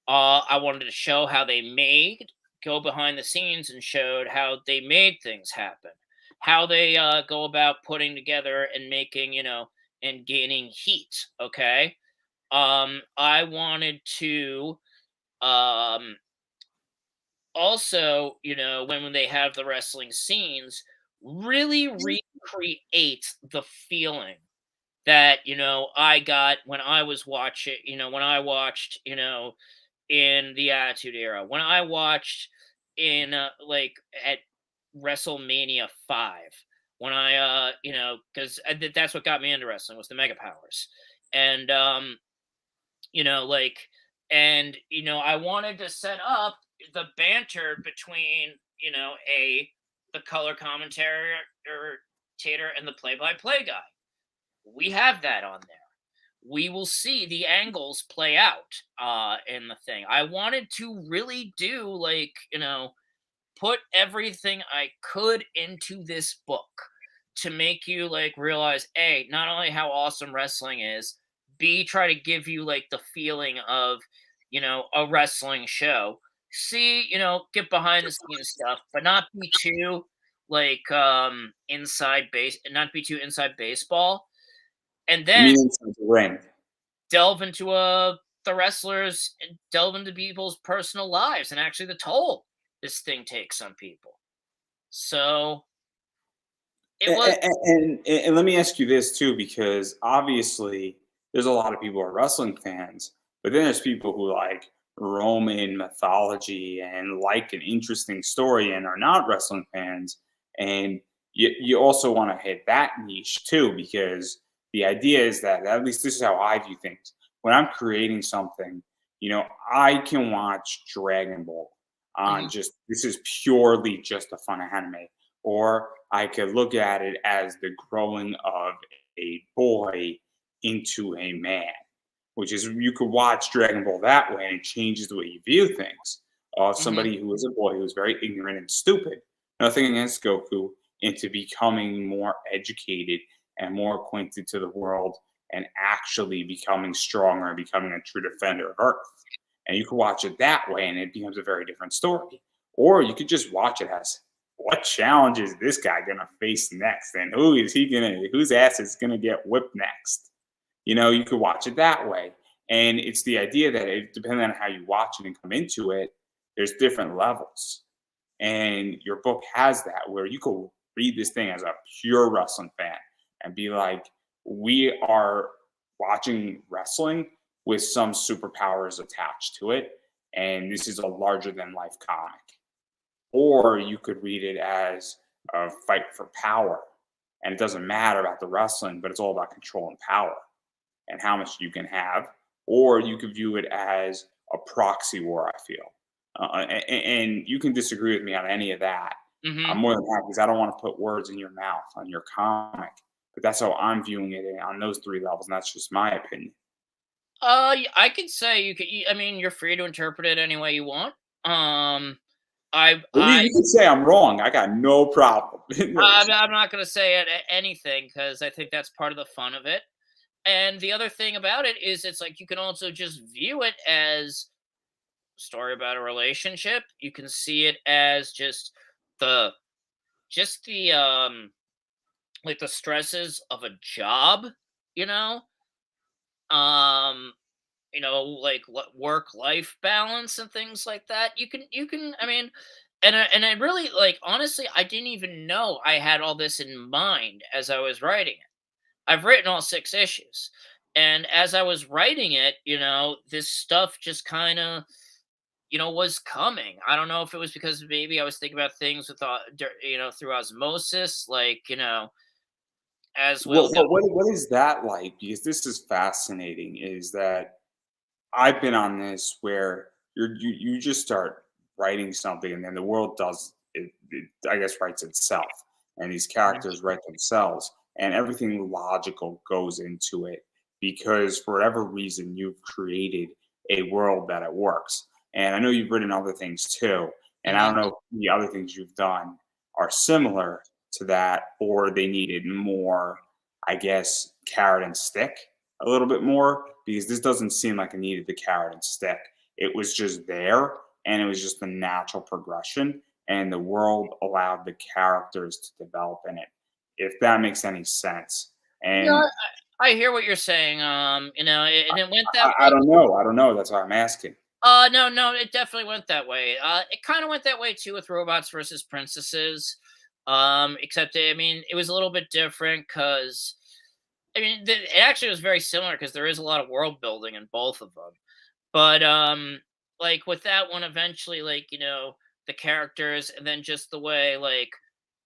I wanted to show how they go behind the scenes and showed how they made things happen, how they go about putting together and making, and gaining heat. Okay. I wanted to um, also, when they have the wrestling scenes, really recreate the feeling that I got when I was watching, when I watched, in the Attitude Era, when I watched in like at WrestleMania 5, when I because that's what got me into wrestling was the Mega Powers, and like, and I wanted to set up the banter between the color commentator and the play-by-play guy. We have that on there. We will see the angles play out in the thing. I wanted to really do like, put everything I could into this book to make you like realize A, not only how awesome wrestling is, B, try to give you like the feeling of, a wrestling show. see, get behind the scenes stuff, but not be too like not be too inside baseball, and You then mean inside the ring? delve into the wrestlers and delve into people's personal lives and actually the toll this thing takes on people. So it was. And let me ask you this too, because obviously there's a lot of people who are wrestling fans, but then there's people who like Roman mythology and like an interesting story and are not wrestling fans. And you also want to hit that niche too, because the idea is that, at least this is how I view things. When I'm creating something, I can watch Dragon Ball on Mhm, just, this is purely just a fun anime, or I could look at it as the growing of a boy into a man, which is, you could watch Dragon Ball that way and it changes the way you view things. mhm. Somebody who was a boy who was very ignorant and stupid, nothing against Goku, into becoming more educated and more acquainted to the world and actually becoming stronger and becoming a true defender of Earth. And you could watch it that way and it becomes a very different story. Or you could just watch it as, what challenge is this guy gonna face next? And whose ass is gonna get whipped next? You could watch it that way. And it's the idea that, depending on how you watch it and come into it, there's different levels. And your book has that, where you could read this thing as a pure wrestling fan and be like, we are watching wrestling with some superpowers attached to it. And this is a larger than life comic. Or you could read it as a fight for power. And it doesn't matter about the wrestling, but it's all about control and power and how much you can have. Or you could view it as a proxy war, I feel. And you can disagree with me on any of that. I'm Mhm. more than happy, because I don't want to put words in your mouth on your comic. But that's how I'm viewing it on those three levels. And that's just my opinion. I could say you could. I mean, you're free to interpret it any way you want. Um, I, Well, I, you can say I'm wrong. I got no problem. I'm not gonna say anything because I think that's part of the fun of it. And the other thing about it is, it's like you can also just view it as a story about a relationship. You can see it as the, just the like the stresses of a job. You know, um, like work life balance and things like that. You can. I mean, and I really, like, honestly, I didn't even know I had all this in mind as I was writing it. I've written all 6 issues. And as I was writing it, this stuff just kind of, was coming. I don't know if it was because maybe I was thinking about things with, through osmosis, like, as What, we'll go. what, what, what is that like? Because this is fascinating. Is that I've been on this where you just start writing something, and then the world does it, I guess, writes itself, and these characters write themselves, and everything logical goes into it, because for whatever reason you've created a world that it works. And I know you've written other things too, and I Mhm. don't know if the other things you've done are similar to that, or they needed more, I guess, carrot and stick a little bit more, because this doesn't seem like it needed the carrot and stick. It was just there, and it was just the natural progression, and the world allowed the characters to develop in it, if that makes any sense. No, And I hear what you're saying. And it went that I way. don't know. I don't know. That's why I'm asking. No, no, it definitely went that way. It kind of went that way too with robots versus princesses. Except I mean, it was a little bit different because I mean, it actually was very similar because there is a lot of world building in both of them. But like with that one, eventually, like, the characters, and then just the way, like,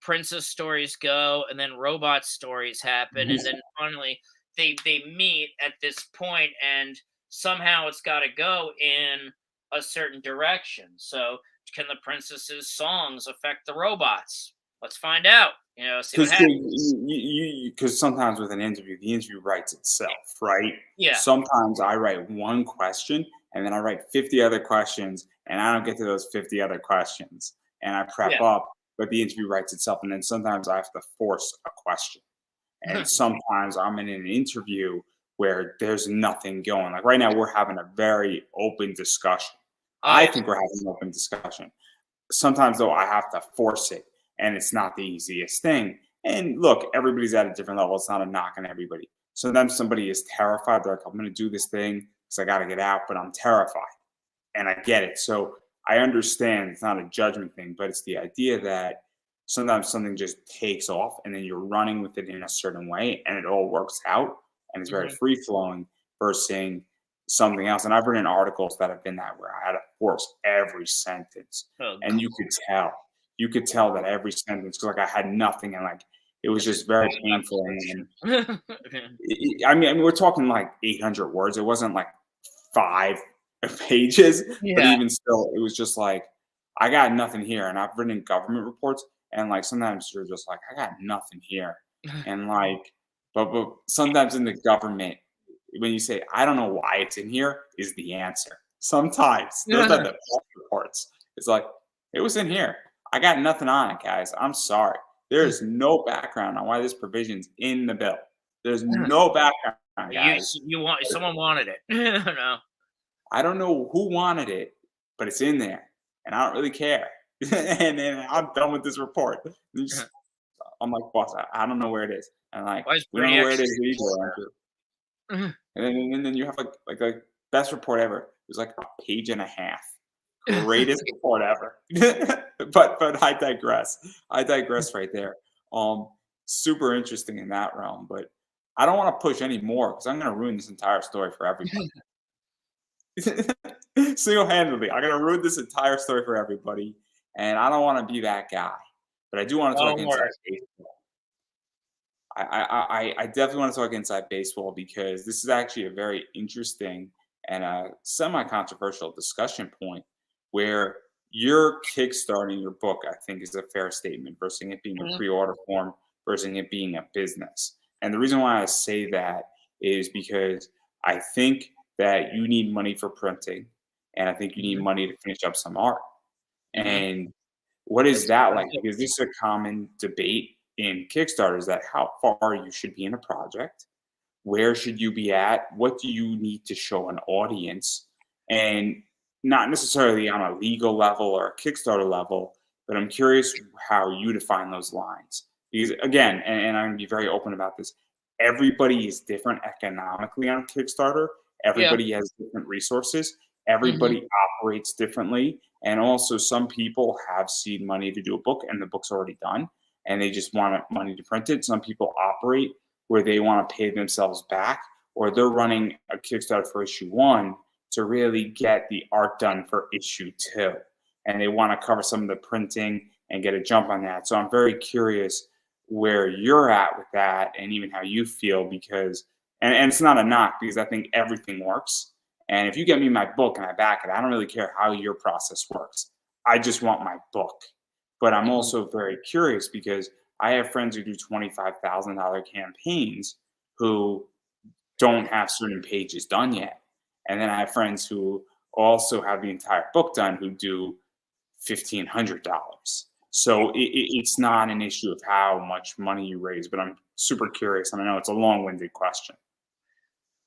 princess stories go, and then robot stories happen, and then finally they meet at this point, and somehow it's got to go in a certain direction. So can the princess's songs affect the robots? Let's find out. See what Because happens. sometimes with an interview, the interview writes itself, right? Yeah, Sometimes I write one question and then I write 50 other questions, and I don't get to those 50 other questions, and I prep yeah. up, but the interview writes itself. And then sometimes I have to force a question. And sometimes I'm in an interview where there's nothing going. Like right now, we're having a very open discussion. I think we're having an open discussion. Sometimes, though, I have to force it, and it's not the easiest thing. And look, everybody's at a different level. It's not a knock on everybody. Sometimes somebody is terrified. They're like, I'm going to do this thing because I got to get out, but I'm terrified. And I get it. So I understand it's not a judgment thing, but it's the idea that sometimes something just takes off and then you're running with it in a certain way and it all works out and it's very free flowing versus something else. And I've written articles that have been that where I had to force every sentence. Oh, And you could tell that every sentence, because like I had nothing and like it was just very painful. And I mean, we're talking like 800 words. It wasn't like 5 pages, but yeah. even still, it was just like, I got nothing here. And I've written government reports, and like sometimes you're just like, I got nothing here. And like, but sometimes in the government, when you say, I don't know why it's in here, is the answer. Sometimes those are the best reports. It's like, it was in here. I got nothing on it, guys. I'm sorry. There's no background on why this provision's in the bill. There's no background, guys. Someone wanted it. No. I don't know who wanted it, but it's in there, and I don't really care. And then I'm done with this report. I'm like, boss, I don't know where it is. And like, Why is we don't know where it is Brady either. And then you have like a best report ever. It was like a page and a half. Greatest report ever. but I digress. I digress right there. Super interesting in that realm, but I don't want to push any more because I'm going to ruin this entire story for everybody. Single-handedly, I'm going to ruin this entire story for everybody, and I don't want to be that guy. But I do want to talk inside baseball. I definitely want to talk inside baseball because this is actually a very interesting and a semi-controversial discussion point where you're kickstarting your book, I think, is a fair statement versus it being a pre-order form versus it being a business. And the reason why I say that is because I think that you need money for printing, and I think you need money to finish up some art. And what is that like? Because this is a common debate in Kickstarter is that how far you should be in a project, where should you be at, what do you need to show an audience, and not necessarily on a legal level or a Kickstarter level, but I'm curious how you define those lines. Because again, and I'm going to be very open about this, everybody is different economically on Kickstarter. Everybody has different resources. Everybody operates differently. And also some people have seed money to do a book and the book's already done and they just want money to print it. Some people operate where they want to pay themselves back, or they're running a Kickstarter for issue 1 to really get the art done for issue 2. And they want to cover some of the printing and get a jump on that. So I'm very curious where you're at with that and even how you feel, because, and it's not a knock because I think everything works. And if you get me my book and I back it, I don't really care how your process works. I just want my book. But I'm also very curious because I have friends who do $25,000 campaigns who don't have certain pages done yet. And then I have friends who also have the entire book done who do $1,500. So it's not an issue of how much money you raise, but I'm super curious. And I know it's a long-winded question.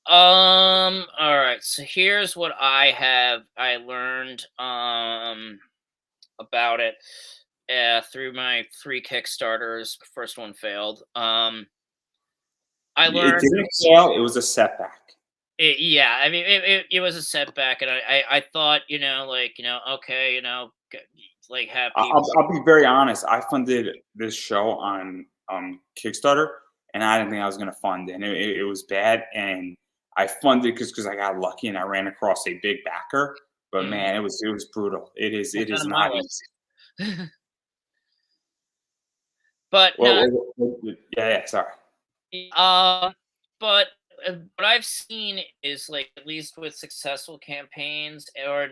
All right. So here's what I learned about it through my 3 Kickstarters. First one failed. I learned it didn't fail. It was a setback. Yeah, I mean, it was a setback, and I thought, okay, like have people. I'll be very honest. I funded this show on Kickstarter, and I didn't think I was going to fund it. And it was bad, and I funded because I got lucky and I ran across a big backer. But man, it was brutal. It is not easy. But yeah, sorry. But what I've seen is like at least with successful campaigns or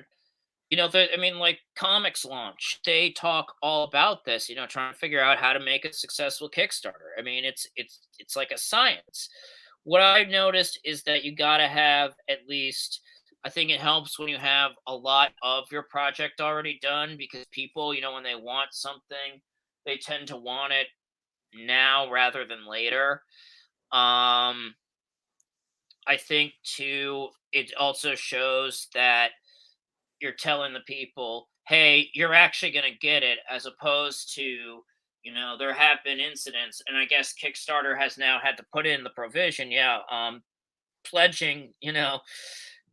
I mean, like Comics Launch, they talk all about this. Trying to figure out how to make a successful Kickstarter. I mean, it's like a science. What I've noticed is that you got to have at least. I think it helps when you have a lot of your project already done because people, when they want something, they tend to want it now rather than later. I think too, it also shows that you're telling the people, hey, you're actually going to get it, as opposed to, there have been incidents, and I guess Kickstarter has now had to put in the provision. Yeah, pledging,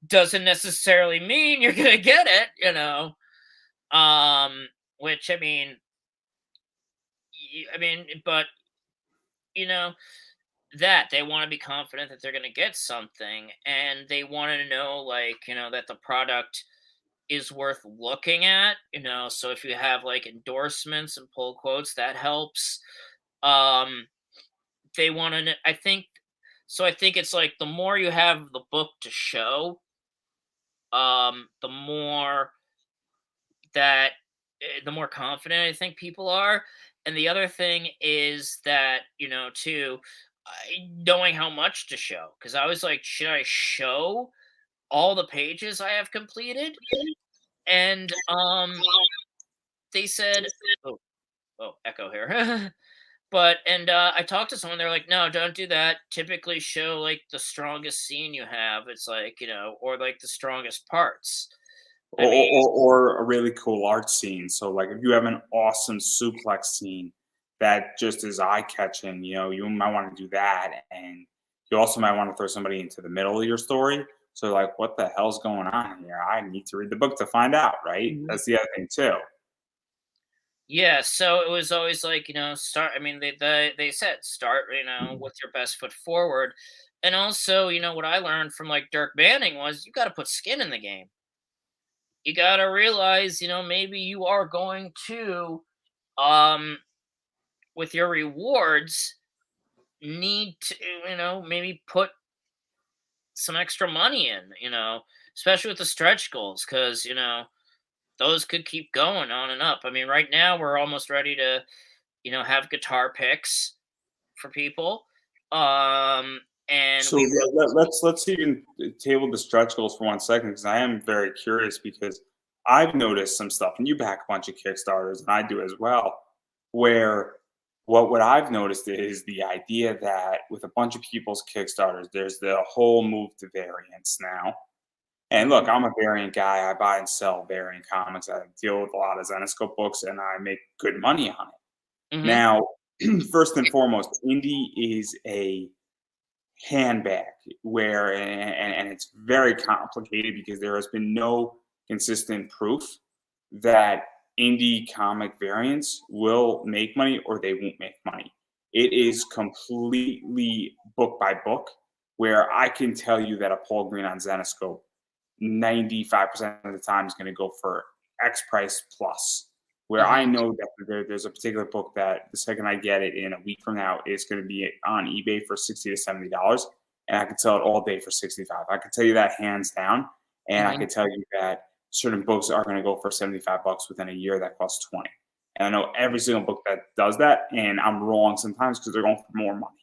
doesn't necessarily mean you're going to get it, which but you know that they want to be confident that they're going to get something, and they want to know, like, that the product is worth looking at, so if you have like endorsements and pull quotes, that helps. um they want to, I think it's like, the more you have the book to show, the more that the more confident I think people are. And the other thing is that, too, knowing how much to show, because I was like, should I show all the pages I have completed? And they said, oh, echo here. But I talked to someone, they're like, no, don't do that. Typically show like the strongest scene you have. It's like, or like the strongest parts. I mean, or a really cool art scene. So like if you have an awesome suplex scene that just is eye catching, you might want to do that, and you also might want to throw somebody into the middle of your story. So like, what the hell's going on here? I need to read the book to find out, right? Mhm. That's the other thing too. Yeah, so it was always like, start. I mean, they said start, with your best foot forward, and also, what I learned from like Dirk Manning was, you got to put skin in the game. You got to realize, maybe you are going to, um, with your rewards, need to, maybe put some extra money in, especially with the stretch goals, because those could keep going on and up. I mean, right now we're almost ready to, have guitar picks for people. And So let's even table the stretch goals for 1 second, because I am very curious, because I've noticed some stuff, and you back a bunch of Kickstarters, and I do as well, where what I've noticed is the idea that with a bunch of people's Kickstarters, there's the whole move to variants now. And look, Mhm, I'm a variant guy. I buy and sell variant comics. I deal with a lot of Zenescope books, and I make good money on it. mhm, Now, first and foremost, indie is a handbag where, and it's very complicated, because there has been no consistent proof that indie comic variants will make money or they won't make money. It is completely book by book, where I can tell you that a Paul Green on Zenescope 95% of the time is going to go for X price plus. Where I mhm. know that there's a particular book that the second I get it in a week from now, it's going to be on eBay for $60 to $70, and I can sell it all day for 65. I can tell you that hands down, and I Mhm. can tell you that certain books are going to go for $75 within a year that costs 20. And I know every single book that does that, and I'm wrong sometimes because they're going for more money.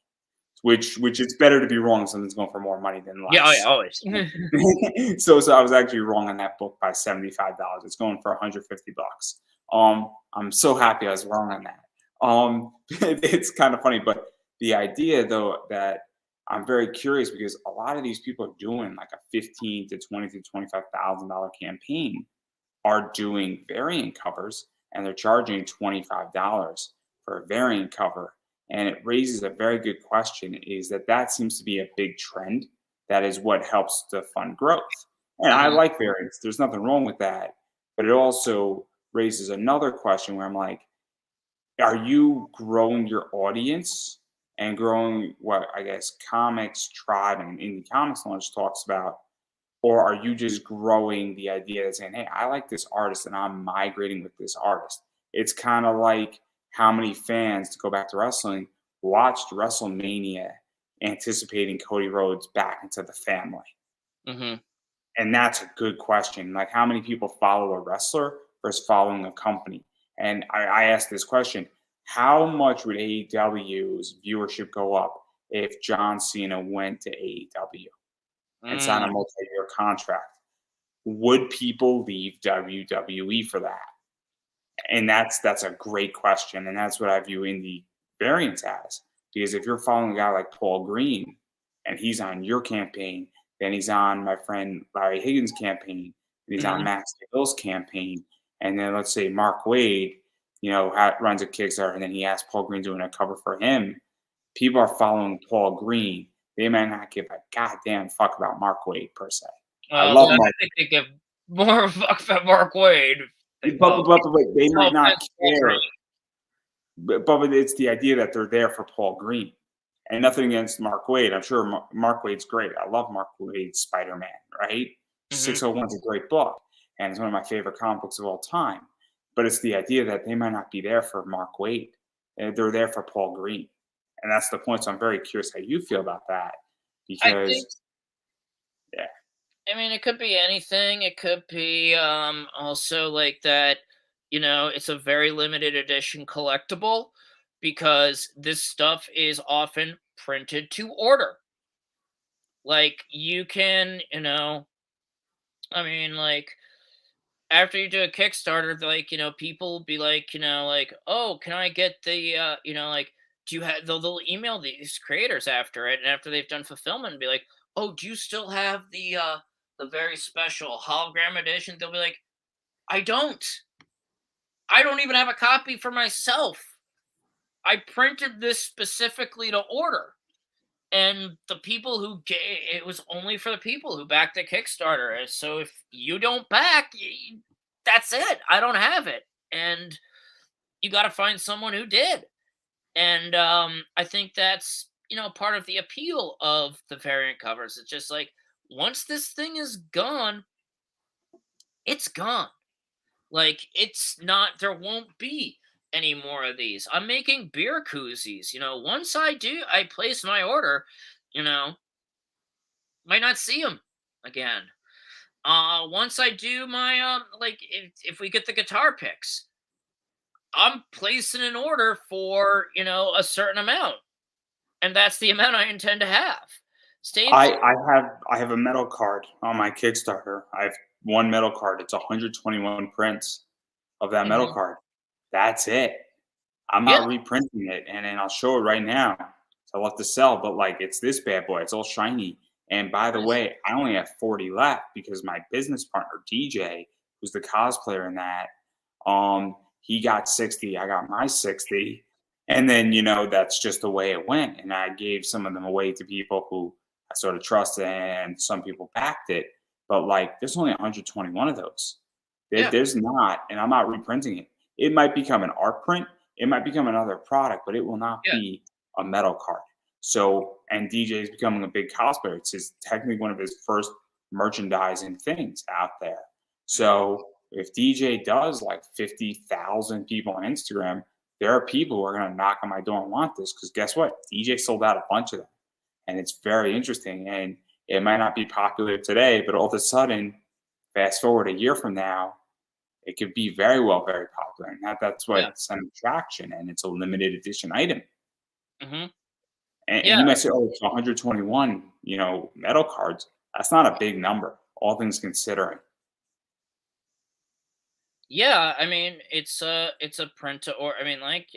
Which it's better to be wrong if something's going for more money than Yeah, oh yeah, less. always. So I was actually wrong on that book by $75. It's going for $150. I'm so happy I was wrong on that. It's kind of funny, but the idea though that I'm very curious, because a lot of these people are doing like a 15 to 20 to $25,000 campaign, are doing variant covers, and they're charging $25 for a variant cover. And it raises a very good question, is that seems to be a big trend. That is what helps to fund growth. And I Mhm. like variants. There's nothing wrong with that. But it also raises another question where I'm like, are you growing your audience and growing what I guess comics tribe and indie comics launch talks about, or are you just growing the idea of saying, hey, I like this artist and I'm migrating with this artist? It's kind of like how many fans, to go back to wrestling, watched WrestleMania anticipating Cody Rhodes back into the family. Mhm. And that's a good question. Like, how many people follow a wrestler versus following a company? And I asked this question: how much would AEW's viewership go up if John Cena went to AEW and sign a Mm. multi-year contract? Would people leave WWE for that? And that's a great question, and that's what I view indie variants as. Because if you're following a guy like Paul Green, and he's on your campaign, then he's on my friend Larry Higgins' campaign, he's on Max Bill's campaign, and then let's say Mark Wade, runs a Kickstarter, and then he has Paul Green doing a cover for him. People are following Paul Green. They might not give a goddamn fuck about Mark Wade per se. I love Mark. I think they give more of a fuck about Mark Wade. But they might not care. But it's the idea that they're there for Paul Green. And nothing against Mark Wade. I'm sure Mark Wade's great. I love Mark Wade's Spider-Man, right? 601 is a great book, and it's one of my favorite comic books of all time. But it's the idea that they might not be there for Mark Wade. They're there for Paul Green. And that's the point. So I'm very curious how you feel about that. Because, I mean, it could be anything. It could be also like that, it's a very limited edition collectible, because this stuff is often printed to order. Like, you can, I mean, like, after you do a Kickstarter, like, people will be like, like, oh, can I get the, do you have, they'll email these creators after it, and after they've done fulfillment, and be like, oh, do you still have the very special hologram edition? They'll be like, I don't even have a copy for myself. I printed this specifically to order. And the people who it was only for the people who backed the Kickstarter. So if you don't back, that's it. I don't have it. And you got to find someone who did. And I think that's, part of the appeal of the variant covers. It's just like, once this thing is gone, it's gone. Like, it's not, there won't be any more of these. I'm making beer koozies. Once I place my order, might not see them again. Once I do my, like, if we get the guitar picks, I'm placing an order for, a certain amount. And that's the amount I intend to have. I have a metal card on my Kickstarter. I have one metal card. It's 121 prints of that metal card. That's it. I'm not reprinting it, and then I'll show it right now. So I'll have to sell, but like, it's this bad boy. It's all shiny. And by the way, I only have 40 left because my business partner DJ, who's the cosplayer in that, he got 60. I got my 60, and then that's just the way it went. And I gave some of them away to people who I sort of trusted, and some people backed it. But like, there's only 121 of those. There's not, and I'm not reprinting it. It might become an art print. It might become another product, but it will not be a metal card. So, and DJ is becoming a big cosplayer. It's technically one of his first merchandising things out there. So if DJ does like 50,000 people on Instagram, there are people who are going to knock on my door and want this, because guess what? DJ sold out a bunch of them. And it's very interesting. And it might not be popular today, but all of a sudden, fast forward a year from now, it could be very popular. And that's why it's an attraction, and it's a limited edition item. And you might say, oh, it's 121, metal cards. That's not a big number, all things considering. Yeah, I mean, it's a print to, or I mean, like,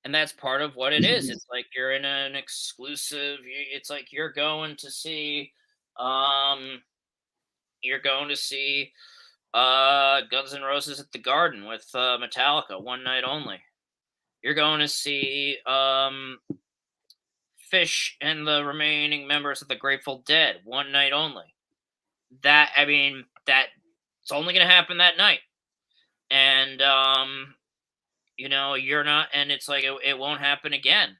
and that's part of what it is. It's like you're in an exclusive. It's like you're going to see, Guns N' Roses at the Garden with Metallica one night only. You're going to see Fish and the remaining members of the Grateful Dead one night only. That, I mean, that it's only going to happen that night. And you're not, and it's like it won't happen again,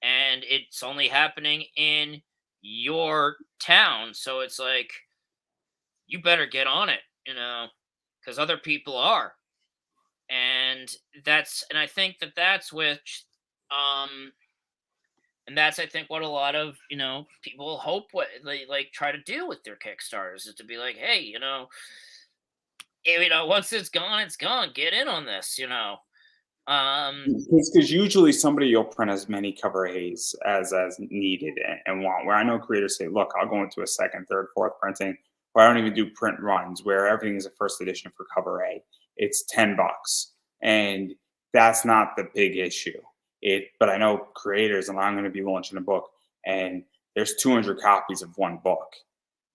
and it's only happening in your town. So it's like, you better get on it, because other people are. And I think that's which and that's, I think, what a lot of people hope, what they like try to do with their Kickstarters, is to be like, hey, once it's gone, get in on this, Because usually somebody will print as many cover A's as needed and want. Where I know creators say, look, I'll go into a second, third, fourth printing, or I don't even do print runs where everything is a first edition for cover A. It's $10, and that's not the big issue. But I know creators, and I'm going to be launching a book, and there's 200 copies of one book,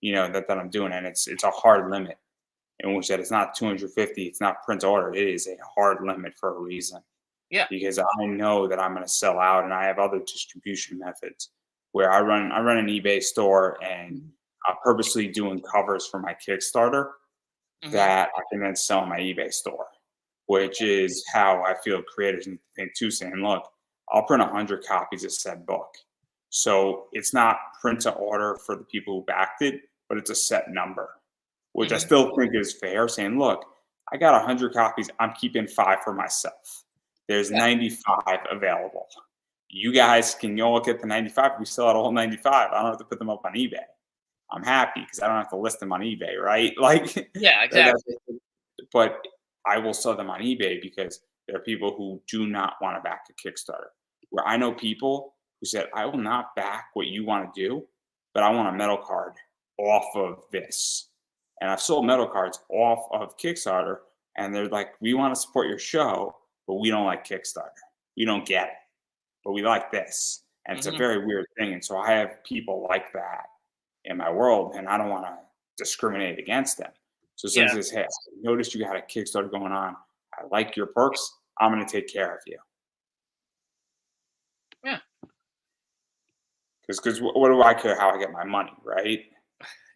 that I'm doing, and it's a hard limit. in which that it's not 250, it's not print order. It is a hard limit for a reason. Yeah. Because I know that I'm going to sell out, and I have other distribution methods where I run an eBay store, and I'm purposely doing covers for my Kickstarter that I can then sell in my eBay store, which is how I feel creators need to think too, saying, look, I'll print 100 copies of said book. So it's not print to order for the people who backed it, but it's a set number, which I still think is fair, saying, look, I got 100 copies. I'm keeping 5 for myself. There's 95 available. You guys can go look at the 95. We sell out all 95. I don't have to put them up on eBay. I'm happy because I don't have to list them on eBay, right? Like, Yeah, exactly. But I will sell them on eBay because there are people who do not want to back a Kickstarter. Where I know people who said, I will not back what you want to do, but I want a metal card off of this. And I've sold metal cards off of Kickstarter, and they're like, we want to support your show, but we don't like Kickstarter. We don't get it, but we like this. And it's a very weird thing. And so I have people like that in my world, and I don't want to discriminate against them. So someone says, hey, I noticed you got a Kickstarter going on. I like your perks. I'm going to take care of you. Yeah. Because what do I care how I get my money, right?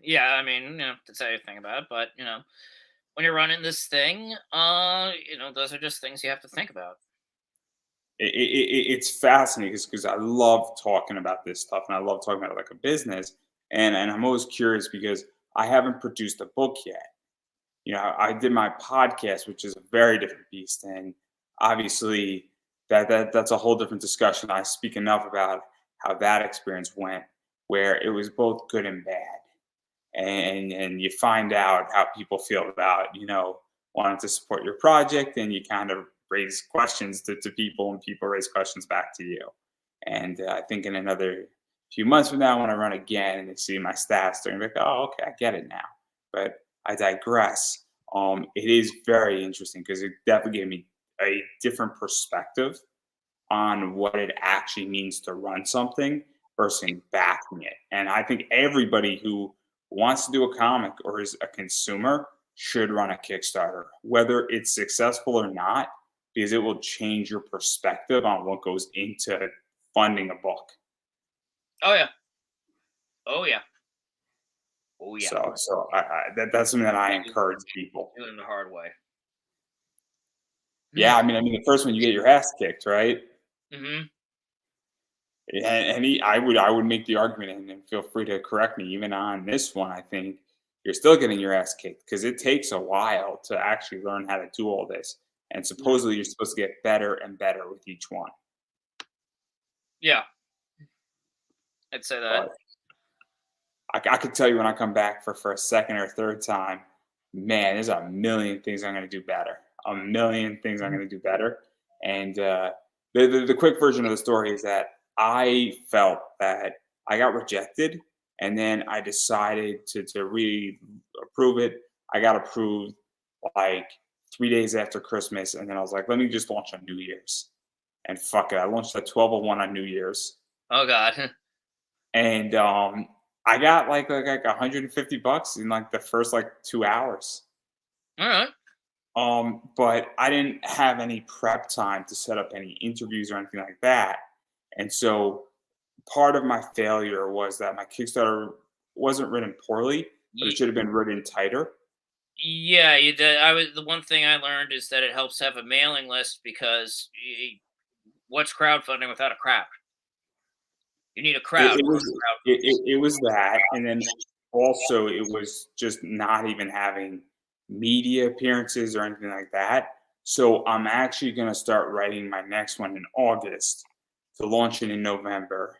Yeah, I mean, that's how you think about it. But, when you're running this thing, those are just things you have to think about. It's fascinating because I love talking about this stuff, and I love talking about it like a business. And I'm always curious because I haven't produced a book yet. I did my podcast, which is a very different beast, and obviously that's a whole different discussion. I speak enough about how that experience went, where it was both good and bad, and you find out how people feel about wanting to support your project, and you kind of raise questions to people, and people raise questions back to you. And I think in another few months from now, when I run again and they see my stats, they're gonna be like, oh, okay, I get it now. But I digress. It is very interesting because it definitely gave me a different perspective on what it actually means to run something versus backing it. And I think everybody who wants to do a comic or is a consumer should run a Kickstarter, whether it's successful or not, because it will change your perspective on what goes into funding a book. Oh yeah. Oh yeah. Oh yeah. So that's something that I encourage people. Doing the hard way. Yeah, I mean, the first one you get your ass kicked, right? Mm-hmm. And I would make the argument, and feel free to correct me, even on this one. I think you're still getting your ass kicked because it takes a while to actually learn how to do all this. And supposedly you're supposed to get better and better with each one. Yeah, I'd say that. But I could tell you when I come back for a second or third time, man, there's a million things I'm going to do better. A million things I'm going to do better. And the quick version of the story is that I felt that I got rejected, and then I decided to really approve it. I got approved like 3 days after Christmas, and then I was like, let me just launch on New Year's. And fuck it, I launched at 12:01 on New Year's. Oh God. And I got like $150 in like the first 2 hours. All right. But I didn't have any prep time to set up any interviews or anything like that. And so part of my failure was that my Kickstarter wasn't written poorly, but it should have been written tighter. Yeah, the one thing I learned is that it helps to have a mailing list because what's crowdfunding without a crowd? You need a crowd. It was that, and then also it was just not even having media appearances or anything like that. So I'm actually going to start writing my next one in August to launch it in November,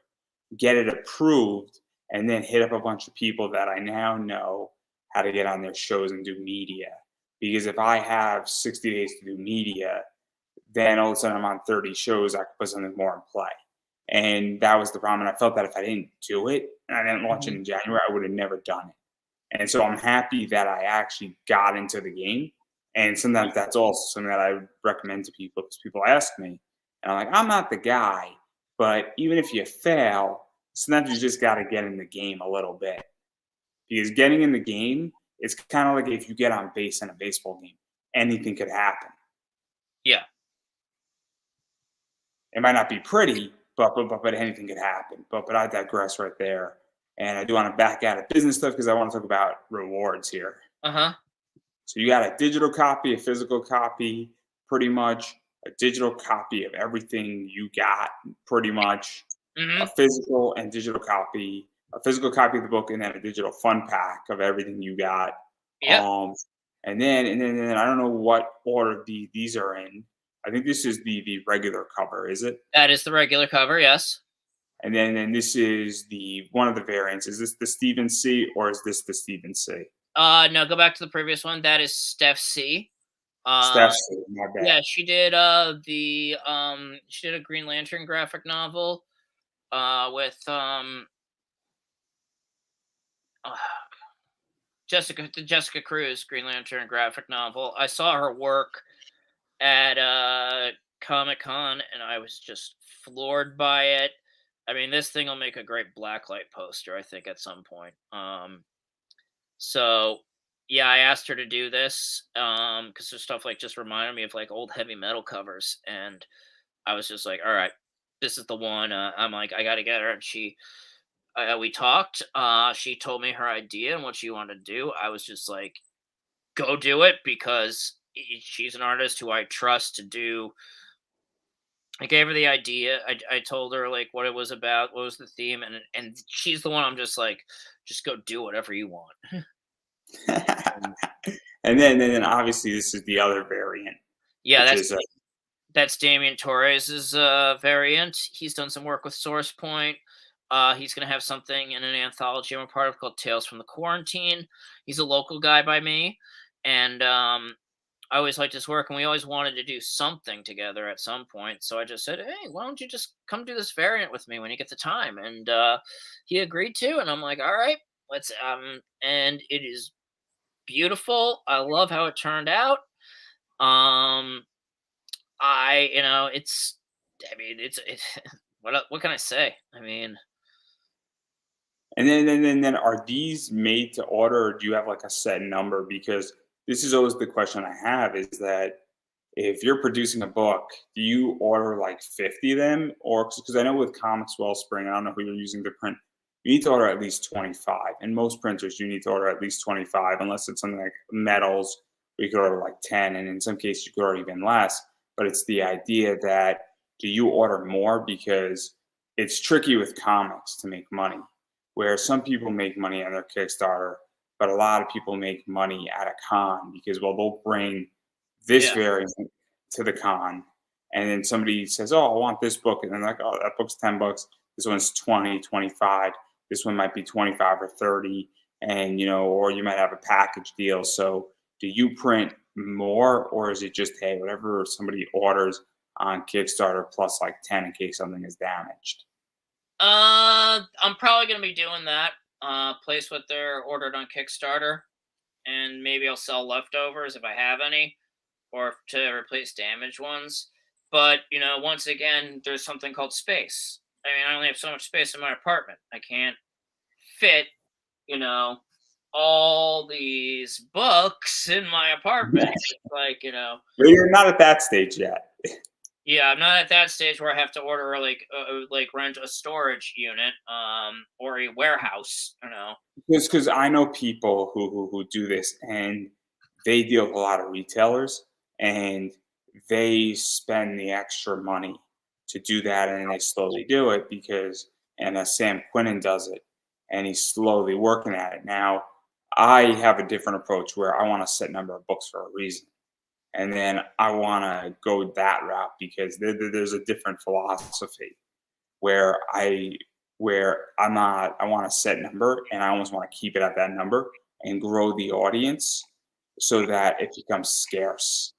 get it approved, and then hit up a bunch of people that I now know how to get on their shows and do media. Because if I have 60 days to do media, then all of a sudden I'm on 30 shows, I could put something more in play. And that was the problem. And I felt that if I didn't do it and I didn't launch it in January, I would have never done it. And so I'm happy that I actually got into the game. And sometimes that's also something that I would recommend to people because people ask me, and I'm like, I'm not the guy, but even if you fail, sometimes you just got to get in the game a little bit, because getting in the game it's kind of like if you get on base in a baseball game, anything could happen. Yeah. It might not be pretty, but anything could happen. But I digress right there. And I do want to back out of business stuff because I want to talk about rewards here. Uh-huh. So you got a digital copy, a physical copy, pretty much a digital copy of everything you got, pretty much a Mm-hmm. physical and digital copy, a physical copy of the book, and then a digital fun pack of everything you got. Yep. And then I don't know what order these are in. I think this is the regular cover, is it? That is the regular cover, yes. And then this is the one of the variants. Is this the Stephen C or is this the Stephen C? No, go back to the previous one. That is Steph C. Steph C, my bad. Yeah, she did she did a Green Lantern graphic novel with Jessica Cruz Green Lantern graphic novel. I saw her work at Comic-Con and I was just floored by it. I mean, this thing will make a great blacklight poster, I think, at some point. So yeah, I asked her to do this because there's stuff like just reminded me of like old heavy metal covers, and I was just like, all right, this is the one. I'm like, I got to get her, and we talked. She told me her idea and what she wanted to do. I was just like, go do it, because she's an artist who I trust to do. I gave her the idea. I told her like what it was about, what was the theme, and she's the one. I'm just like, just go do whatever you want. And then obviously this is the other variant. Yeah, which that's Damian Torres's variant. He's done some work with Source Point. He's going to have something in an anthology I'm a part of called Tales from the Quarantine. He's a local guy by me, and I always liked his work, and we always wanted to do something together at some point. So I just said, hey, why don't you just come do this variant with me when you get the time? And he agreed to, and I'm like, all right, let's. And it is beautiful. I love how it turned out. It's. I mean, it's what can I say? I mean, and then are these made to order, or do you have like a set number? Because this is always the question I have, is that if you're producing a book, do you order like 50 of them? Or because I know with Comics Wellspring, I don't know who you're using to print, you need to order at least 25. And most printers, you need to order at least 25, unless it's something like metals, where you could order like 10. And in some cases, you could order even less. But it's the idea that, do you order more? Because it's tricky with comics to make money, where some people make money on their Kickstarter, but a lot of people make money at a con because, well, they'll bring this Yeah. variant to the con, and then somebody says, oh, I want this book, and then like, oh, that book's $10, this one's 20, 25, this one might be 25 or 30, and or you might have a package deal. So do you print more, or is it just, hey, whatever somebody orders on Kickstarter plus like 10 in case something is damaged? I'm probably gonna be doing that. Place what they're ordered on Kickstarter, and maybe I'll sell leftovers if I have any, or to replace damaged ones. But once again, there's something called space. I mean, I only have so much space in my apartment. I can't fit, all these books in my apartment. It's like, But you're not at that stage yet. yeah, I'm not at that stage where I have to order like rent a storage unit, or a warehouse. Because I know people who do this, and they deal with a lot of retailers, and they spend the extra money to do that, and they slowly do it because, and Sam Quinnen does it, and he's slowly working at it. Now, I have a different approach where I want a set number of books for a reason. And then I want to go that route because there's a different philosophy where I want a set number, and I almost want to keep it at that number and grow the audience so that it becomes scarce.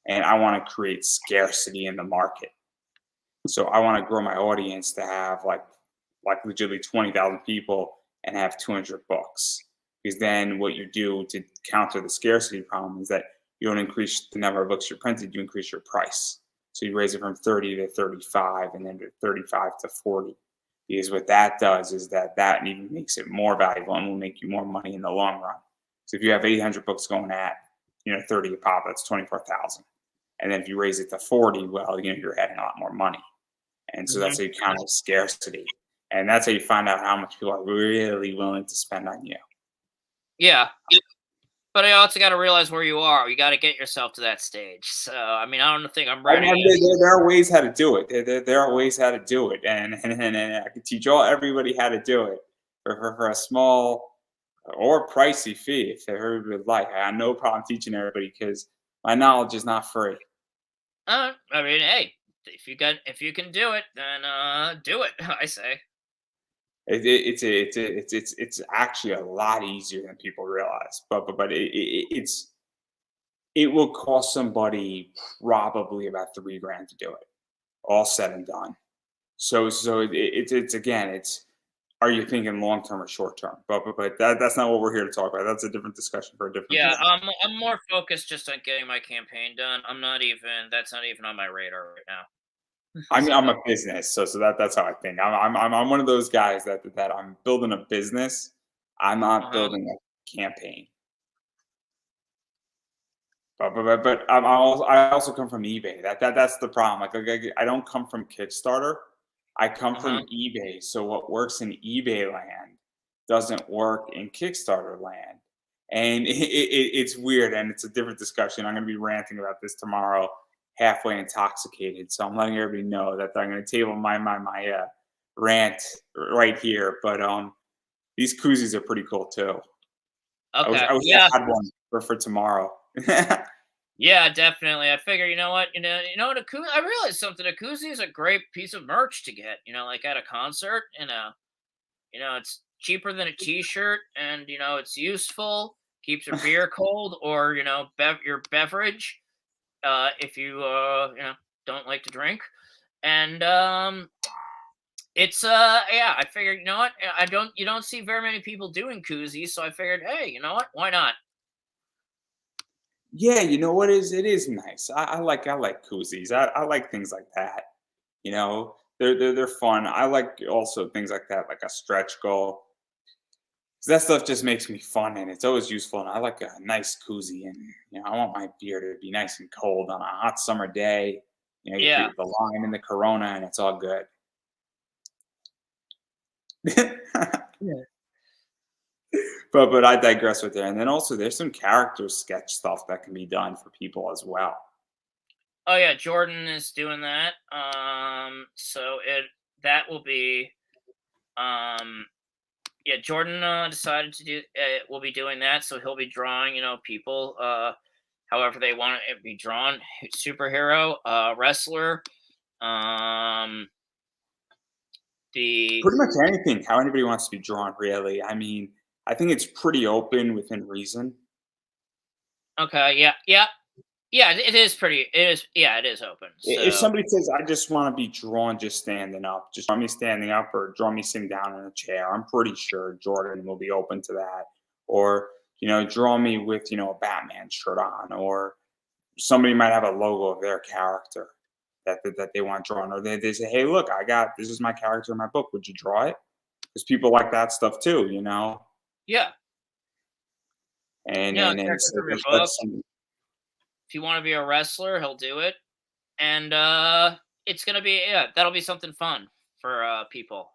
And I want to create scarcity in the market. So I want to grow my audience to have like legitimately 20,000 people and have 200 books. Because then what you do to counter the scarcity problem is that you don't increase the number of books you're printed, you increase your price. So you raise it from 30 to 35 and then to 35 to 40. Because what that does is that even makes it more valuable and will make you more money in the long run. So if you have 800 books going at, 30 a pop, that's 24,000. And then if you raise it to 40, well, you're adding a lot more money. And so that's how you count out scarcity. And that's how you find out how much people are really willing to spend on you. Yeah. But I also got to realize where you are. You got to get yourself to that stage. So, I mean, I don't think I'm ready. There are ways how to do it. There are ways how to do it. And I can teach everybody how to do it for a small or pricey fee if everybody would like. I have no problem teaching everybody because my knowledge is not free. I mean, hey, if you can do it, then do it. I say. It's actually a lot easier than people realize, but it will cost somebody probably about $3,000 to do it, all said and done. So it's again, are you thinking long term or short term? But that's not what we're here to talk about. That's a different discussion for a different. Yeah, I'm more focused just on getting my campaign done. That's not even on my radar right now. I'm a business, so that's how I think. I'm one of those guys that I'm building a business. I'm not building a campaign. But I also come from eBay. That's the problem. Like I don't come from Kickstarter. I come from eBay. So what works in eBay land doesn't work in Kickstarter land, and it's weird. And it's a different discussion. I'm going to be ranting about this tomorrow, halfway intoxicated. So I'm letting everybody know that I'm going to table my rant right here. But these koozies are pretty cool too. Okay. I wish I had one for tomorrow. Yeah, definitely. I figure, you know what, I realized something. A koozie is a great piece of merch to get, like at a concert. It's cheaper than a T-shirt, and it's useful. Keeps your beer cold, or your beverage, if you don't like to drink. And it's yeah. I figured, what, you don't see very many people doing koozies, so I figured, hey, you know what, why not? Yeah, you know what is it is nice. I like koozies. I like things like that. They're fun. I like also things like that, like a stretch goal. 'Cause that stuff just makes me fun and it's always useful. And I like a nice koozie, and I want my beer to be nice and cold on a hot summer day. You Yeah. get the lime and the Corona, and it's all good. Yeah. But I digress with that. And then also there's some character sketch stuff that can be done for people as well. Oh yeah, Jordan is doing that. So that will be, yeah, Jordan decided to do. Will be doing that, so he'll be drawing, people, however they want it to be drawn. Superhero, wrestler, the Pretty much anything, how anybody wants to be drawn, really. I mean, I think it's pretty open within reason. okay, yeah. It is pretty. It is, yeah. It is open. If So somebody says, I just want to be drawn just standing up, just draw me standing up or draw me sitting down in a chair, I'm pretty sure Jordan will be open to that. Or, draw me with, a Batman shirt on, or somebody might have a logo of their character that they want drawn, or they say, hey, look, this is my character in my book. Would you draw it? Because people like that stuff too, yeah, And character so from your that's book. If you want to be a wrestler, he'll do it, and it's gonna be, that'll be something fun for people.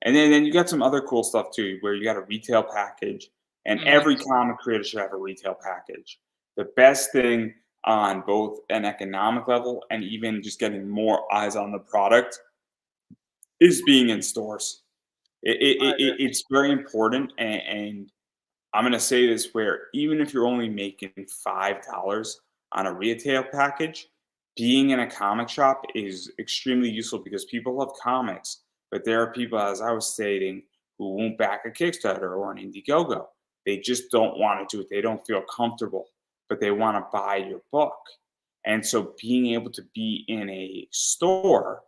And then you got some other cool stuff too, where you got a retail package, and every comic creator should have a retail package. The best thing on both an economic level and even just getting more eyes on the product is being in stores. It's very important, and I'm going to say this, where even if you're only making $5 on a retail package, being in a comic shop is extremely useful because people love comics, but there are people, as I was stating, who won't back a Kickstarter or an Indiegogo. They just don't want to do it. They don't feel comfortable, but they want to buy your book. And so being able to be in a store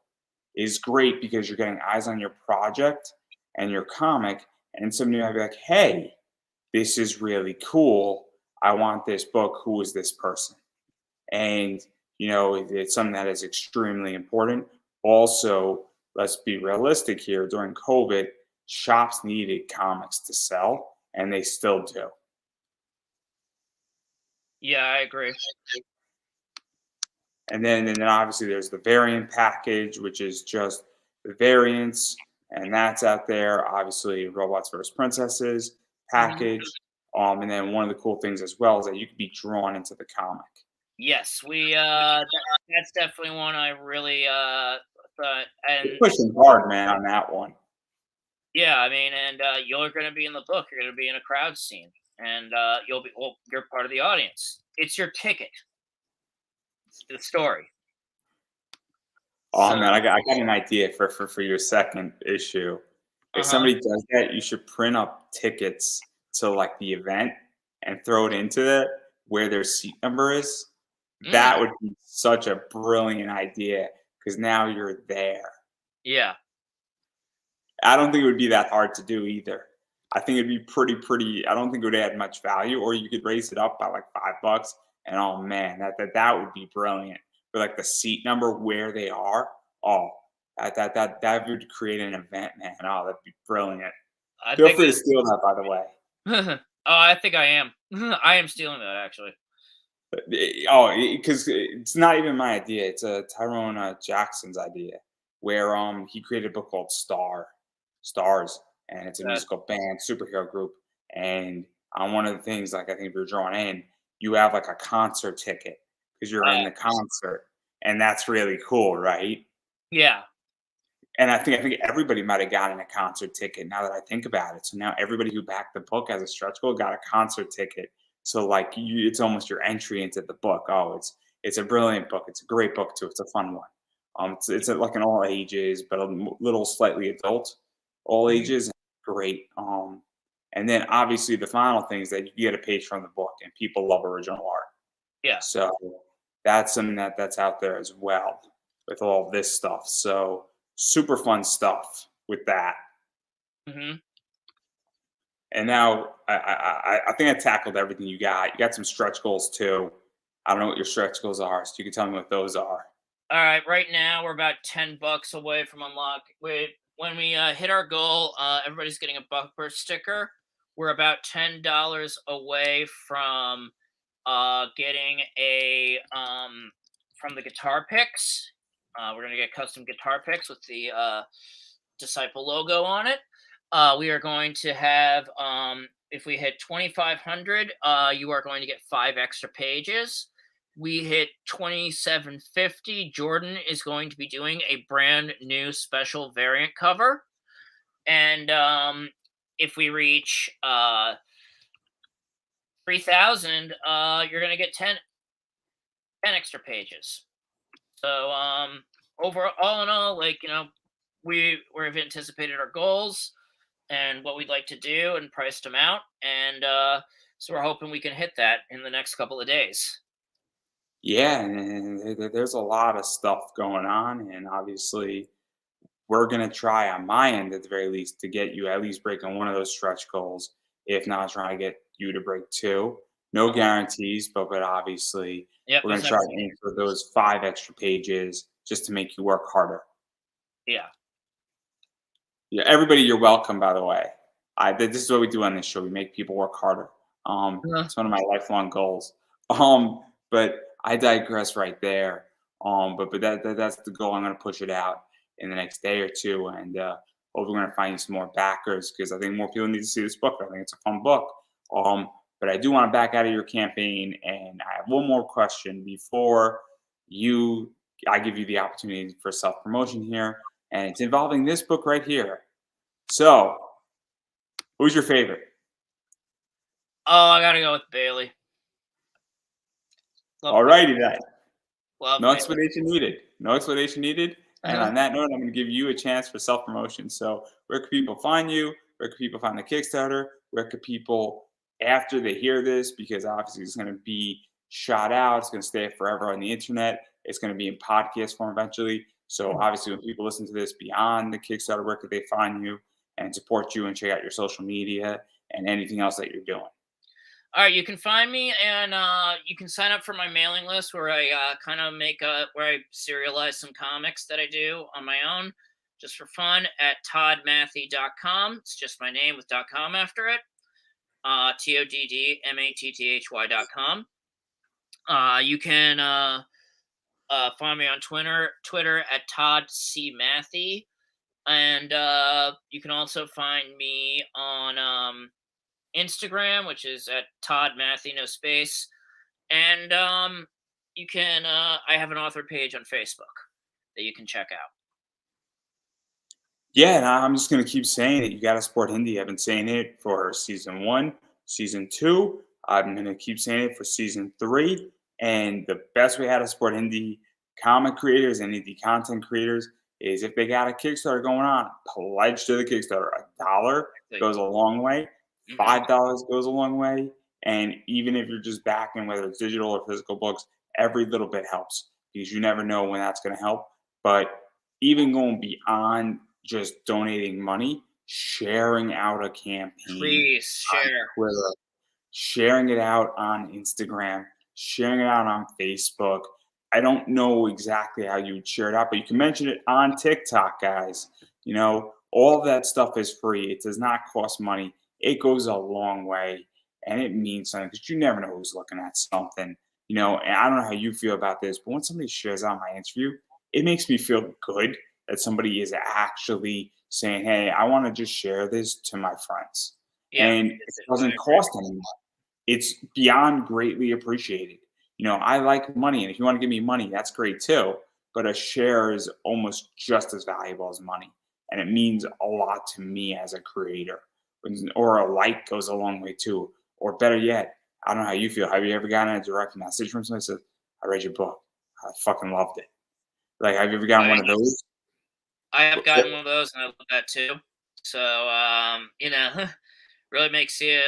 is great because you're getting eyes on your project and your comic, and somebody might be like, hey, this is really cool. I want this book. Who is this person? And, it's something that is extremely important. Also, let's be realistic here. During COVID, shops needed comics to sell, and they still do. Yeah, I agree. And then obviously there's the variant package, which is just the variants, and that's out there. Obviously, Robots vs. Princesses Mhm. package. And then one of the cool things as well is that you can be drawn into the comic. Yes, that's definitely one I really thought. They're And pushing hard, man, on that one. yeah, I mean, and you're going to be in the book. You're going to be in a crowd scene, and you're part of the audience. It's your ticket to the story. Oh So, man, I got an idea for your second issue. If uh huh. somebody does that, you should print up tickets to like the event and throw it into it where their seat number is. Mm, That would be such a brilliant idea because now you're there. yeah, I don't think it would be that hard to do either. I think it'd be pretty. I don't think it would add much value, or you could raise it up by like $5. And oh man, that would be brilliant. For like the seat number where they are. Oh, that would create an event, man. Oh, that'd be brilliant. I Feel think. free to steal that, by the way. Oh, I think I am. I am stealing that actually. Oh, because it's not even my idea. It's a Tyrone Jackson's idea, where he created a book called Stars, and it's a Uh, musical band superhero group. And on one of the things, like I think if you're drawn in, you have like a concert ticket because you're in the concert, and that's really cool, right? yeah, And I think everybody might have gotten a concert ticket now that I think about it. So now everybody who backed the book as a stretch goal got a concert ticket. So like it's almost your entry into the book. Oh, it's a brilliant book. It's a great book too. It's a fun one. It's like an all ages, but little slightly adult, all mhm, ages. Great. And then obviously the final thing is that you get a page from the book, and people love original art. yeah. So that's something that's out there as well with all this stuff. So super fun stuff with that. Hmm. And now I think I tackled everything you got. You got some stretch goals too. I don't know what your stretch goals are, so you can tell me what those are. All right, right now we're about $10 away from unlock. When we hit our goal, everybody's getting a bumper sticker. We're about $10 away from getting a from the guitar picks. We're gonna get custom guitar picks with the Disciple logo on it. We are going to have if we hit 2,500, you are going to get 5 extra pages. We hit 2,750. Jordan is going to be doing a brand new special variant cover. And if we reach 3,000, you're going to get 10 extra pages. So all in all, like, we've anticipated our goals and what we'd like to do and priced them out. And so we're hoping we can hit that in the next couple of days. Yeah, and there's a lot of stuff going on, and obviously we're gonna try on my end at the very least to get you at least breaking one of those stretch goals, if not trying to get you to break two. No Uh-huh. guarantees, but obviously Yep, we're there's gonna never. try to aim for those 5 extra pages just to make you work harder. Yeah. Yeah, everybody, you're welcome. By the way, this is what we do on this show. We make people work harder. Uh-huh. It's one of my lifelong goals. But I digress right there. That's the goal. I'm going to push it out in the next day or two, and hopefully we're going to find you some more backers because I think more people need to see this book. I think it's a fun book. But I do want to back out of your campaign, and I have one more question before you. I give you the opportunity for self promotion here, and it's involving this book right here. So, who's your favorite? Oh, I gotta go with Bailey. Love Bailey. Alrighty then. Love No Bailey. explanation needed. No explanation needed. And Uh-huh. on that note, I'm going to give you a chance for self promotion. So, where can people find you? Where can people find the Kickstarter? Where can people, after they hear this, because obviously it's going to be shot out, it's going to stay forever on the internet, it's going to be in podcast form eventually. So, obviously, when people listen to this beyond the Kickstarter, where could they find you and support you and check out your social media and anything else that you're doing? All right, you can find me and you can sign up for my mailing list where I kind of where I serialize some comics that I do on my own just for fun at toddmathy.com. It's just my name with .com after it. TODDMATTHY.com. You can find me on Twitter at Todd C Matthey, and you can also find me on Instagram, which is at Todd Matthey, no space, and you can. I have an author page on Facebook that you can check out. Yeah, and I'm just gonna keep saying it. You gotta support Hindi. I've been saying it for season one, season two. I'm gonna keep saying it for season three. And the best way how to support Hindi comic creators and Hindi content creators is if they got a Kickstarter going on, pledge to the Kickstarter. $1 goes a long way. Mhm. $5 goes a long way. And even if you're just backing, whether it's digital or physical books, every little bit helps because you never know when that's gonna help. But even going beyond just donating money, sharing out a campaign Please on share. Twitter, sharing it out on Instagram, sharing it out on Facebook. I don't know exactly how you would share it out, but you can mention it on TikTok, guys. All of that stuff is free. It does not cost money. It goes a long way and it means something because you never know who's looking at something. And I don't know how you feel about this, but when somebody shares out my interview, it makes me feel good that somebody is actually saying, "Hey, I want to just share this to my friends." Yeah, And it doesn't cost anyone. It's beyond greatly appreciated. I like money, and if you want to give me money, that's great too. But a share is almost just as valuable as money, and it means a lot to me as a creator. Or a like goes a long way too. Or better yet, I don't know how you feel. Have you ever gotten a direct message from somebody that says, "I read your book. I fucking loved it." Like, have you ever gotten one I of those? I have gotten one of those, and I love that too. So really makes you.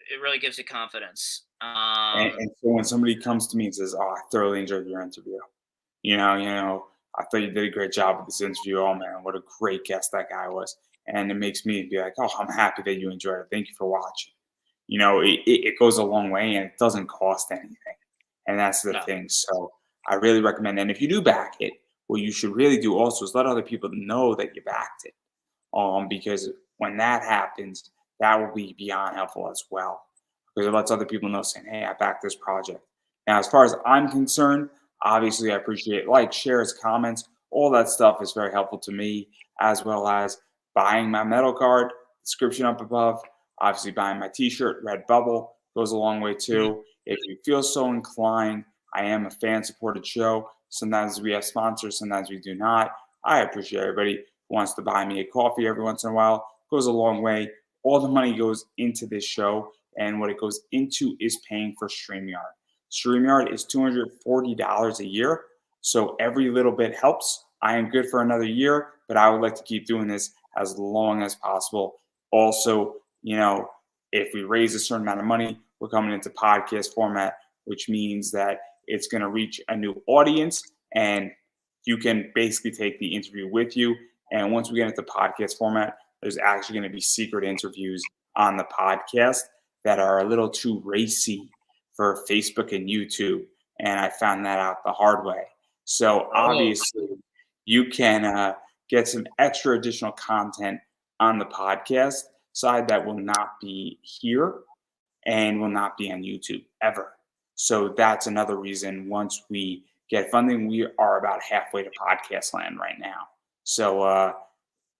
It really gives you confidence. And so when somebody comes to me and says, "Oh, I thoroughly enjoyed your interview," I thought you did a great job with this interview. Oh man, what a great guest that guy was. And it makes me be like, "Oh, I'm happy that you enjoyed it. Thank you for watching." It goes a long way and it doesn't cost anything. And that's the No, thing. So I really recommend. And if you do back it, what you should really do also is let other people know that you backed it. Because when that happens, that will be beyond helpful as well. Because it lets other people know saying, "Hey, I backed this project." Now, as far as I'm concerned, obviously I appreciate shares, comments, all that stuff is very helpful to me, as well as buying my metal card, description up above, obviously buying my t-shirt, Red Bubble goes a long way Mhm. too. If you feel so inclined, I am a fan supported show. Sometimes we have sponsors, sometimes we do not. I appreciate everybody wants to buy me a coffee every once in a while. Goes a long way. All the money goes into this show, and what it goes into is paying for StreamYard. StreamYard is $240 a year, so every little bit helps. I am good for another year, but I would like to keep doing this as long as possible. Also, if we raise a certain amount of money, we're coming into podcast format, which means that it's going to reach a new audience, and you can basically take the interview with you. And once we get into podcast format, there's actually going to be secret interviews on the podcast that are a little too racy for Facebook and YouTube. And I found that out the hard way. So Oh, obviously, you can get some extra additional content on the podcast side that will not be here and will not be on YouTube ever. So that's another reason once we get funding, we are about halfway to podcast land right now. So,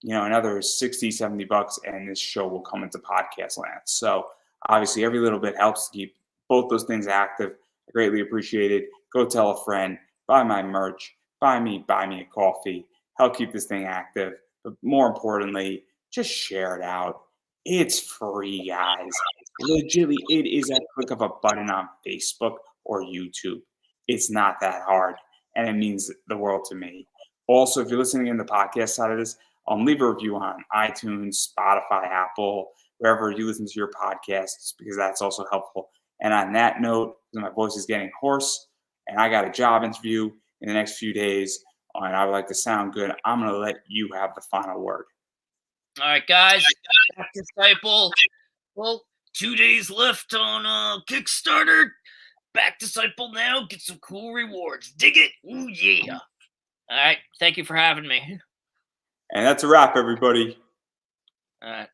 another 60, $70 and this show will come into podcast land. So obviously every little bit helps to keep both those things active. I greatly appreciate it. Go tell a friend, buy my merch, buy me a coffee, help keep this thing active. But more importantly, just share it out. It's free, guys. Legitimately, it is a click of a button on Facebook or YouTube. It's not that hard, and it means the world to me. Also, if you're listening in the podcast side of this, leave a review on iTunes, Spotify, Apple, wherever you listen to your podcasts, because that's also helpful. And on that note, my voice is getting hoarse, and I got a job interview in the next few days, and I would like to sound good. I'm going to let you have the final word. all right, guys. Back Disciple. Well, 2 days left on Kickstarter. Back Disciple now. Get some cool rewards. Dig it? Ooh yeah. All right. Thank you for having me. And that's a wrap, everybody. All right.